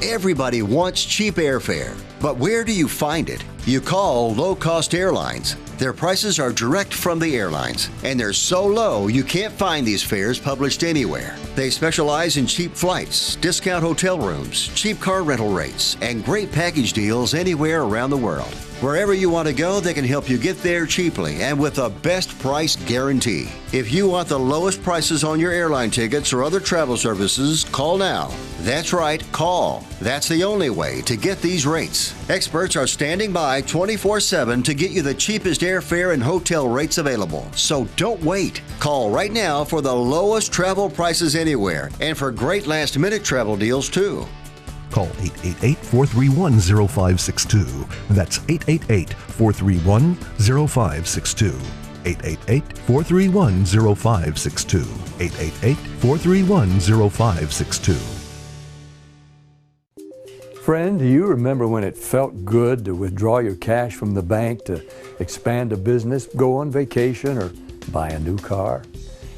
Everybody wants cheap airfare, but where do you find it? You call low-cost airlines. Their prices are direct from the airlines, and they're so low you can't find these fares published anywhere. They specialize in cheap flights, discount hotel rooms, cheap car rental rates, and great package deals anywhere around the world. Wherever you want to go, they can help you get there cheaply and with a best price guarantee. If you want the lowest prices on your airline tickets or other travel services, call now. That's right, call. That's the only way to get these rates. Experts are standing by 24/7 to get you the cheapest airfare and hotel rates available. So don't wait. Call right now for the lowest travel prices anywhere and for great last-minute travel deals too. Call 888-431-0562. That's 888-431-0562. 888-431-0562. 888-431-0562. Friend, do you remember when it felt good to withdraw your cash from the bank to expand a business, go on vacation, or buy a new car?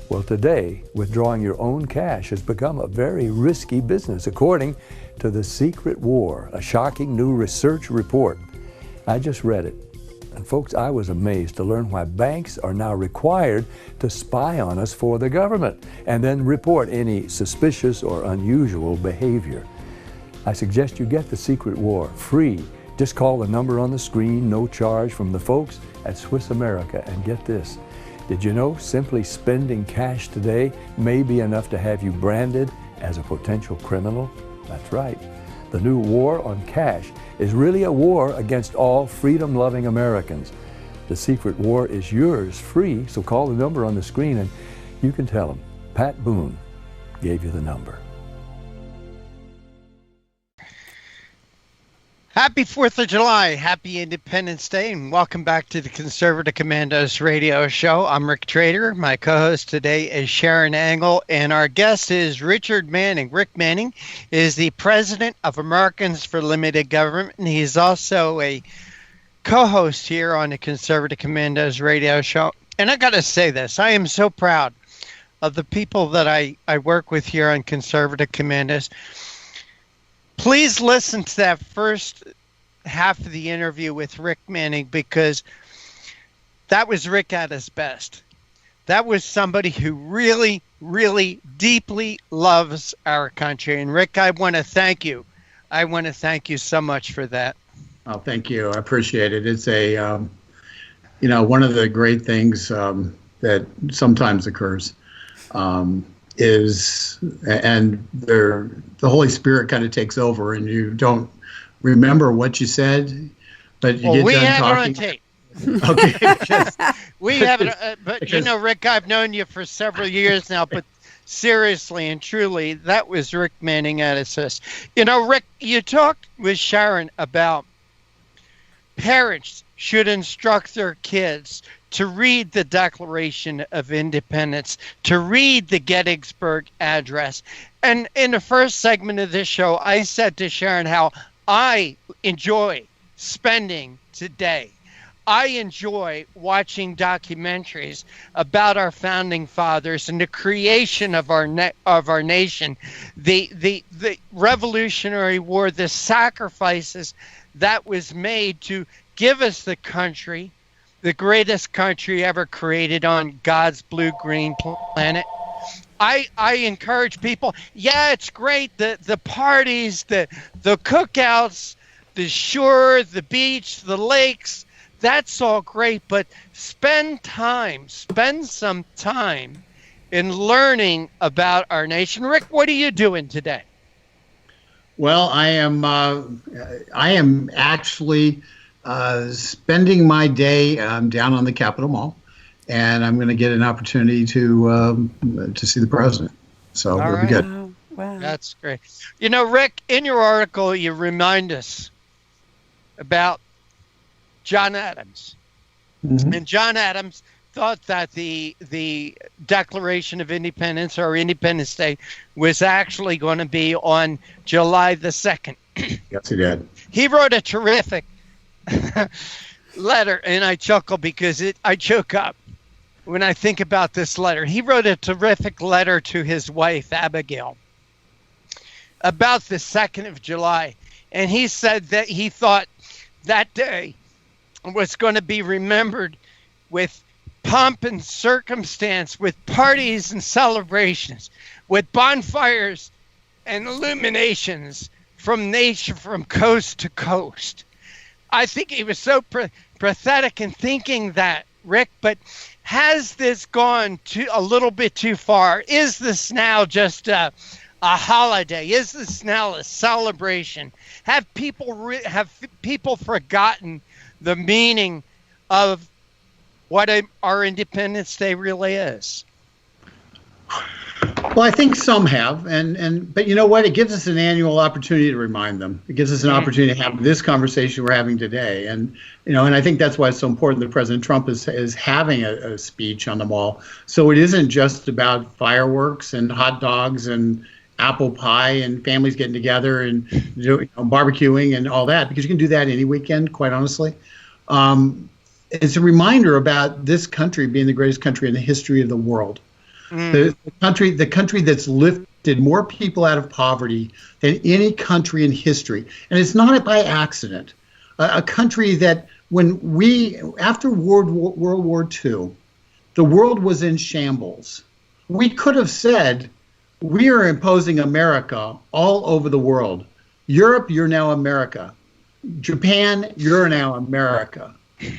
Well, today, withdrawing your own cash has become a very risky business, according to The Secret War, a shocking new research report. I just read it. And folks, I was amazed to learn why banks are now required to spy on us for the government and then report any suspicious or unusual behavior. I suggest you get The Secret War free. Just call the number on the screen, no charge, from the folks at Swiss America, and get this. Did you know simply spending cash today may be enough to have you branded as a potential criminal? That's right. The new war on cash is really a war against all freedom-loving Americans. The Secret War is yours free, so call the number on the screen and you can tell them Pat Boone gave you the number. Happy 4th of July, happy Independence Day, and welcome back to the Conservative Commandos radio show. I'm Rick Trader. My co-host today is Sharron Angle, and our guest is Richard Manning. Rick Manning is the president of Americans for Limited Government, and he's also a co-host here on the Conservative Commandos radio show. And I got to say this, I am so proud of the people that I work with here on Conservative Commandos. Please listen to that first half of the interview with Rick Manning, because that was Rick at his best. That was somebody who really, really deeply loves our country. And Rick, I want to thank you. I want to thank you so much for that. Oh, thank you. I appreciate it. It's a, one of the great things that sometimes occurs. The Holy Spirit kind of takes over, and you don't remember what you said, but you get done talking. Okay, we have it. But Rick, I've known you for several years now. But seriously and truly, that was Rick Manning at his best. Rick, you talked with Sharron about parents should instruct their kids to read the Declaration of Independence, to read the Gettysburg Address. And in the first segment of this show, I said to Sharron how I enjoy spending today. I enjoy watching documentaries about our founding fathers and the creation of our nation, the Revolutionary War, the sacrifices that was made to give us the country, the greatest country ever created on God's blue-green planet. I encourage people, it's great, the parties, the cookouts, the shore, the beach, the lakes, that's all great, but spend some time in learning about our nation. Rick, what are you doing today? Well, I am actually spending my day down on the Capitol Mall, and I'm going to get an opportunity to see the president. So it'll be good. Wow. That's great. You know, Rick, in your article, you remind us about John Adams. Mm-hmm. And John Adams thought that the Declaration of Independence, or Independence Day, was actually going to be on July the 2nd. Yes, he did. He wrote a terrific letter, and I chuckle because I choke up when I think about this letter. He wrote a terrific letter to his wife, Abigail, about the 2nd of July. And he said that he thought that day was going to be remembered with pomp and circumstance, with parties and celebrations, with bonfires and illuminations from nature, from coast to coast. I think he was so pathetic in thinking that, Rick, but has this gone a little bit too far? Is this now just a holiday? Is this now a celebration? Have people forgotten the meaning of what our Independence Day really is? Well, I think some have, but you know what? It gives us an annual opportunity to remind them. It gives us an opportunity to have this conversation we're having today, and I think that's why it's so important that President Trump is having a speech on the mall. So it isn't just about fireworks and hot dogs and apple pie and families getting together and barbecuing and all that, because you can do that any weekend, quite honestly. It's a reminder about this country being the greatest country in the history of the world. The country that's lifted more people out of poverty than any country in history. And it's not by accident. A country that after World War II, the world was in shambles. We could have said, we are imposing America all over the world. Europe, you're now America. Japan, you're now America.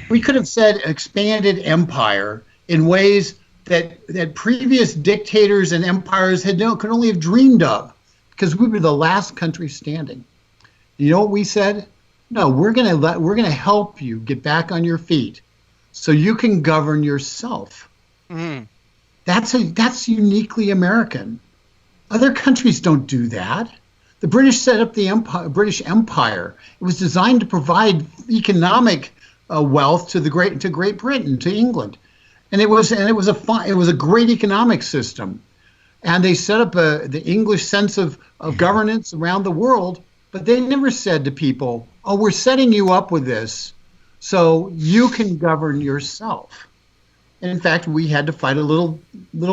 We could have said expanded empire in ways that previous dictators and empires could only have dreamed of, because we were the last country standing. You know what we said? No, we're gonna help you get back on your feet, so you can govern yourself. That's uniquely American. Other countries don't do that. The British set up the British Empire. It was designed to provide economic wealth to Great Britain, to England. And it was a great economic system, and they set up the English sense of governance around the world. But they never said to people, "Oh, we're setting you up with this, so you can govern yourself." And in fact, we had to fight a little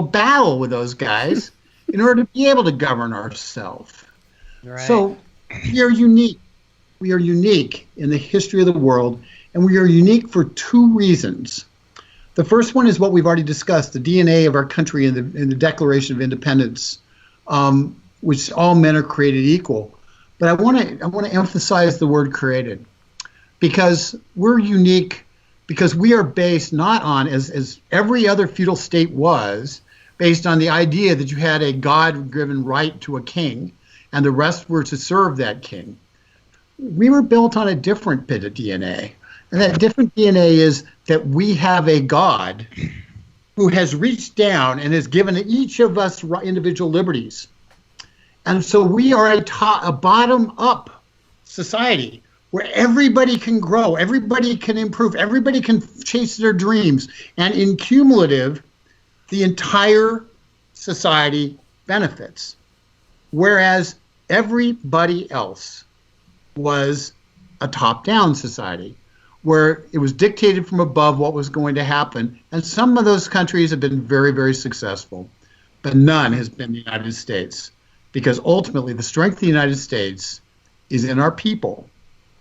battle with those guys in order to be able to govern ourselves. Right. So we are unique. We are unique in the history of the world, and we are unique for two reasons. The first one is what we've already discussed, the DNA of our country in the Declaration of Independence, which all men are created equal. But I want to emphasize the word created, because we're unique, because we are based not on, as every other feudal state was, based on the idea that you had a God-given right to a king, and the rest were to serve that king. We were built on a different bit of DNA. And that different DNA is that we have a God who has reached down and has given each of us individual liberties. And so we are a bottom-up society where everybody can grow, everybody can improve, everybody can chase their dreams. And in cumulative, the entire society benefits. Whereas everybody else was a top-down society, where it was dictated from above what was going to happen. And some of those countries have been very, very successful, but none has been the United States, because ultimately the strength of the United States is in our people.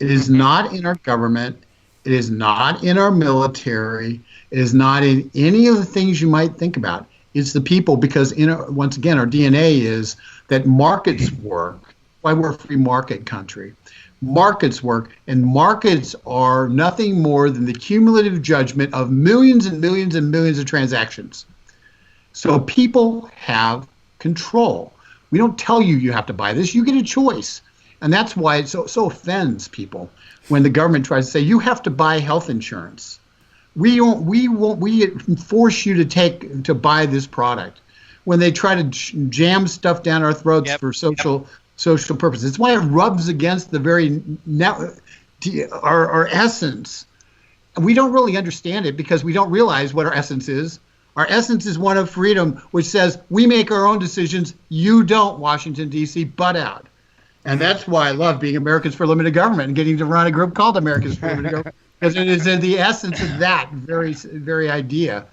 It is not in our government. It is not in our military. It is not in any of the things you might think about. It's the people, because once again, our DNA is that markets work. Why we're a free market country. Markets work, and markets are nothing more than the cumulative judgment of millions and millions and millions of transactions. So people have control. We don't tell you you have to buy this. You get a choice. And that's why it so offends people when the government tries to say you have to buy health insurance. We force you to buy this product. when they try to jam stuff down our throats for social purposes. It's why it rubs against the very our essence. We don't really understand it because we don't realize what our essence is. Our essence is one of freedom, which says we make our own decisions. You don't, Washington, D.C., butt out. And that's why I love being Americans for Limited Government and getting to run a group called Americans for Limited Government, because it is in the essence of that very idea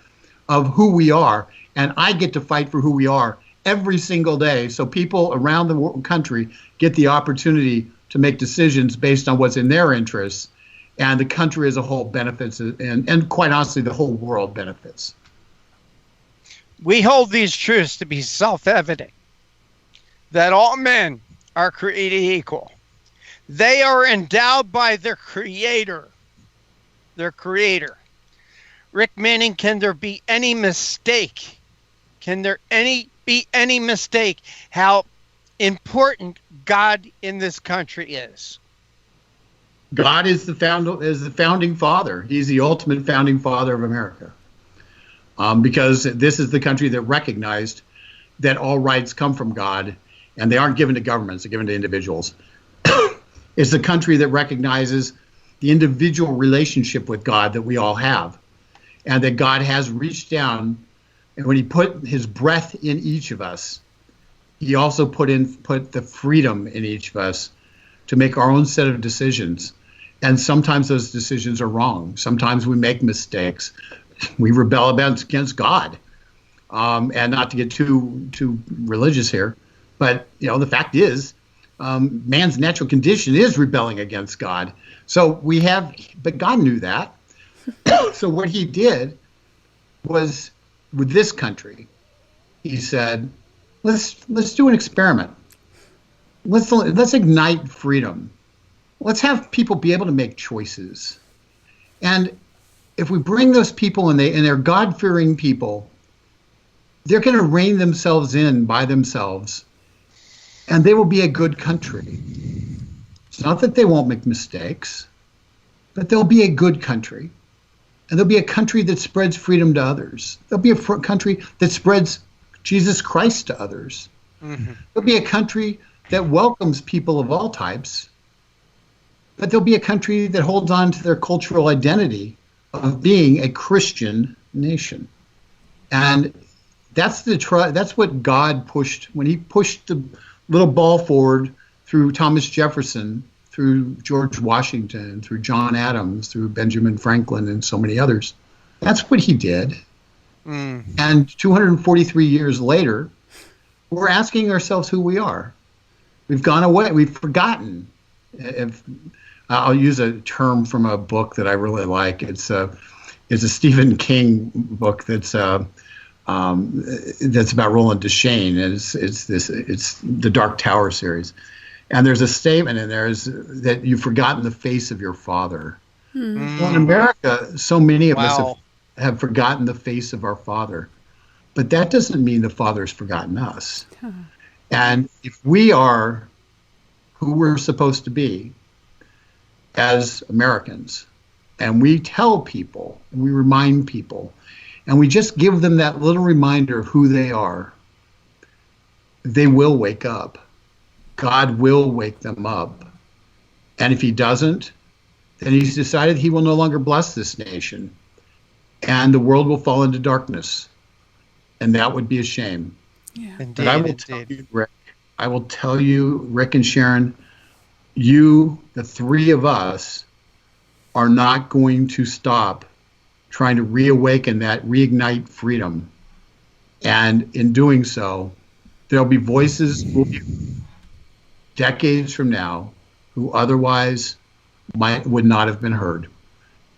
of who we are. And I get to fight for who we are every single day, so people around the country get the opportunity to make decisions based on what's in their interests, and the country as a whole benefits, and quite honestly, the whole world benefits. We hold these truths to be self-evident, that all men are created equal. They are endowed by their creator. Rick Manning, can there be any mistake? Can there be any mistake how important God in this country is? God is the founding father. He's the ultimate founding father of America. Because this is the country that recognized that all rights come from God, and they aren't given to governments, they're given to individuals. It's the country that recognizes the individual relationship with God that we all have, and that God has reached down, and when he put his breath in each of us, he also put the freedom in each of us to make our own set of decisions. And sometimes those decisions are wrong. Sometimes we make mistakes. We rebel against God. And not to get too religious here, but the fact is, man's natural condition is rebelling against God. So but God knew that. So what he did was, with this country, he said, let's do an experiment. Let's ignite freedom. Let's have people be able to make choices. And if we bring those people and they're God-fearing people, they're going to rein themselves in by themselves, and they will be a good country. It's not that they won't make mistakes, but they'll be a good country. And they'll be a country that spreads freedom to others. They'll be a country that spreads Jesus Christ to others. Mm-hmm. There'll be a country that welcomes people of all types, but there'll be a country that holds on to their cultural identity of being a Christian nation. And that's what God pushed when he pushed the little ball forward through Thomas Jefferson, through George Washington, through John Adams, through Benjamin Franklin, and so many others. That's what he did. Mm. And 243 years later, we're asking ourselves who we are. We've gone away. We've forgotten. I'll use a term from a book that I really like. It's a Stephen King book that's about Roland Deschain. It's the Dark Tower series, and there's a statement in there that you've forgotten the face of your father. Mm. Well, in America, so many of us have forgotten the face of our father, but that doesn't mean the father's forgotten us. Huh. And if we are who we're supposed to be as Americans, and we tell people, and we remind people, and we just give them that little reminder of who they are, they will wake up. God will wake them up. And if he doesn't, then he's decided he will no longer bless this nation, and the world will fall into darkness. And that would be a shame. Yeah. Indeed, but I will tell you, Rick and Sharron, the three of us, are not going to stop trying to reignite freedom. And in doing so, there'll be voices decades from now who otherwise would not have been heard.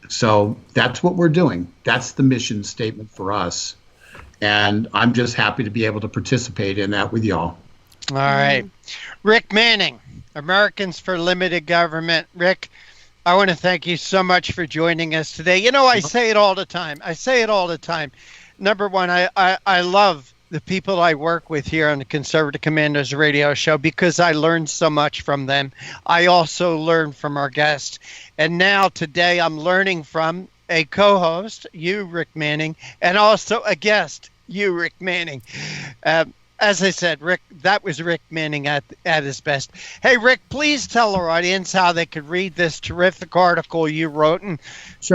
So that's what we're doing. That's the mission statement for us. And I'm just happy to be able to participate in that with y'all. All right. Rick Manning, Americans for Limited Government. Rick, I want to thank you so much for joining us today. I say it all the time. Number one, I love the people I work with here on the Conservative Commandos radio show because I learn so much from them. I also learn from our guests. And now today I'm learning from a co-host, you, Rick Manning, and also a guest, You, Rick Manning. As I said, Rick, that was Rick Manning at his best. Hey, Rick, please tell our audience how they could read this terrific article you wrote and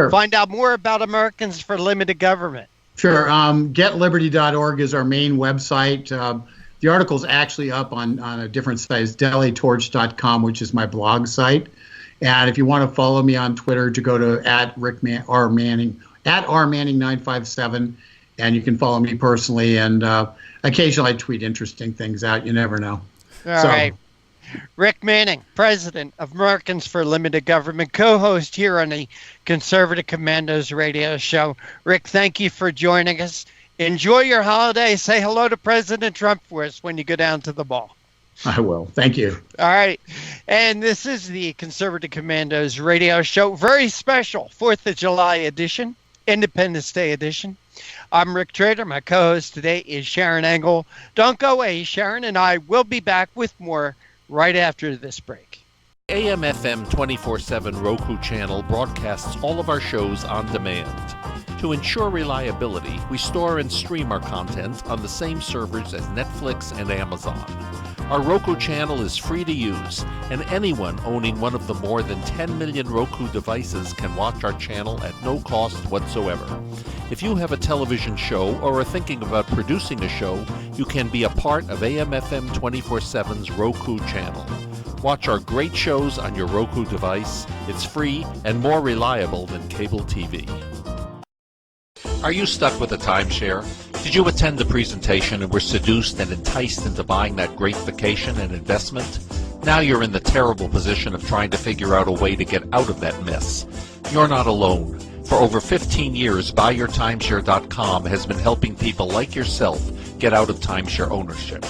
find out more about Americans for Limited Government. Sure. GetLiberty.org is our main website. The article is actually up on a different site, dailytorch.com, which is my blog site. And if you want to follow me on Twitter, to go to @rmanning957, and you can follow me personally. And occasionally I tweet interesting things out. You never know. All right. Rick Manning, president of Americans for Limited Government, co-host here on the Conservative Commandos radio show. Rick, thank you for joining us. Enjoy your holiday. Say hello to President Trump for us when you go down to the ball. I will. Thank you. All right. And this is the Conservative Commandos radio show. Very special 4th of July edition, Independence Day edition. I'm Rick Trader. My co-host today is Sharron Engel. Don't go away. Sharron and I will be back with more right after this break. AM/FM 24/7 Roku channel broadcasts all of our shows on demand. To ensure reliability, we store and stream our content on the same servers as Netflix and Amazon. Our Roku channel is free to use, and anyone owning one of the more than 10 million Roku devices can watch our channel at no cost whatsoever. If you have a television show or are thinking about producing a show, you can be a part of AM/FM 24/7's Roku channel. Watch our great shows on your Roku device. It's free and more reliable than cable TV. Are you stuck with a timeshare? Did you attend the presentation and were seduced and enticed into buying that great vacation and investment? Now you're in the terrible position of trying to figure out a way to get out of that mess. You're not alone. For over 15 years, BuyYourTimeshare.com has been helping people like yourself get out of timeshare ownership.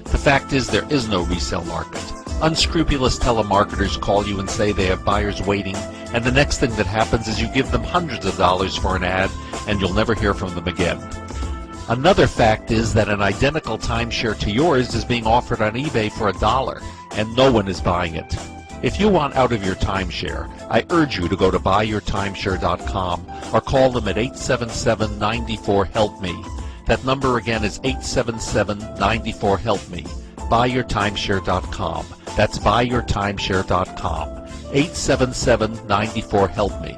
The fact is, there is no resale market. Unscrupulous telemarketers call you and say they have buyers waiting, and the next thing that happens is you give them hundreds of dollars for an ad, and you'll never hear from them again. Another fact is that an identical timeshare to yours is being offered on eBay for $1, and no one is buying it. If you want out of your timeshare, I urge you to go to buyyourtimeshare.com or call them at 877-94-HELP-ME. That number again is 877-94-HELP-ME. Buyyourtimeshare.com. That's buyyourtimeshare.com. 877-94-HELP-ME.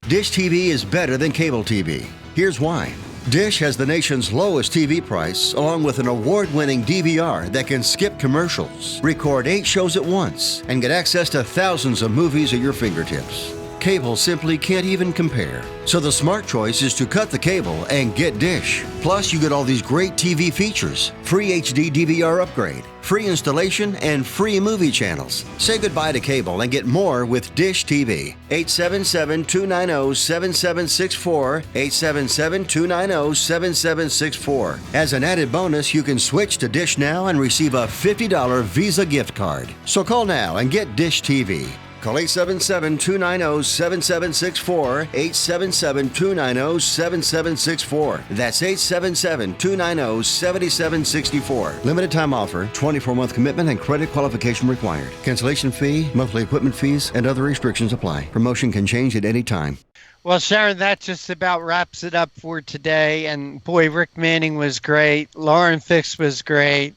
Dish TV is better than cable TV. Here's why. Dish has the nation's lowest TV price, along with an award-winning DVR that can skip commercials, record 8 shows at once, and get access to thousands of movies at your fingertips. Cable simply can't even compare. So the smart choice is to cut the cable and get Dish. Plus, you get all these great TV features, free HD DVR upgrade, free installation, and free movie channels. Say goodbye to cable and get more with Dish TV. 877-290-7764, 877-290-7764. As an added bonus, you can switch to Dish now and receive a $50 Visa gift card. So call now and get Dish TV. Call 877-290-7764, 877-290-7764. That's 877-290-7764. Limited time offer, 24-month commitment and credit qualification required. Cancellation fee, monthly equipment fees, and other restrictions apply. Promotion can change at any time. Well, Sharron, that just about wraps it up for today. And boy, Rick Manning was great. Lauren Fix was great.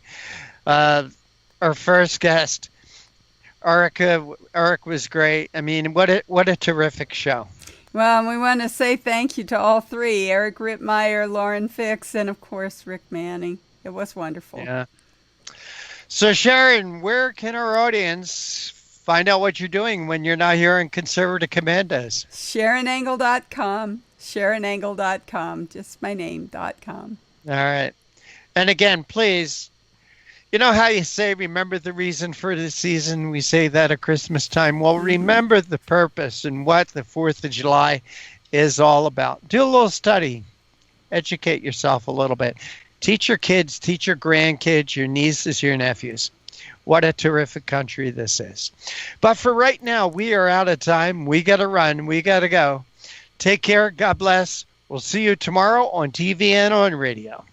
Our first guest, Eric was great. I mean, what a terrific show. Well, we want to say thank you to all three, Eric Rittmeyer, Lauren Fix, and of course, Rick Manning. It was wonderful. Yeah. So, Sharron, where can our audience find out what you're doing when you're not here in Conservative Commandos? SharonEngel.com, SharonEngel.com, just my name.com. All right. And again, please, you know how you say, remember the reason for the season? We say that at Christmas time. Well, remember the purpose and what the 4th of July is all about. Do a little study. Educate yourself a little bit. Teach your kids, teach your grandkids, your nieces, your nephews. What a terrific country this is. But for right now, we are out of time. We got to run. We got to go. Take care. God bless. We'll see you tomorrow on TV and on radio.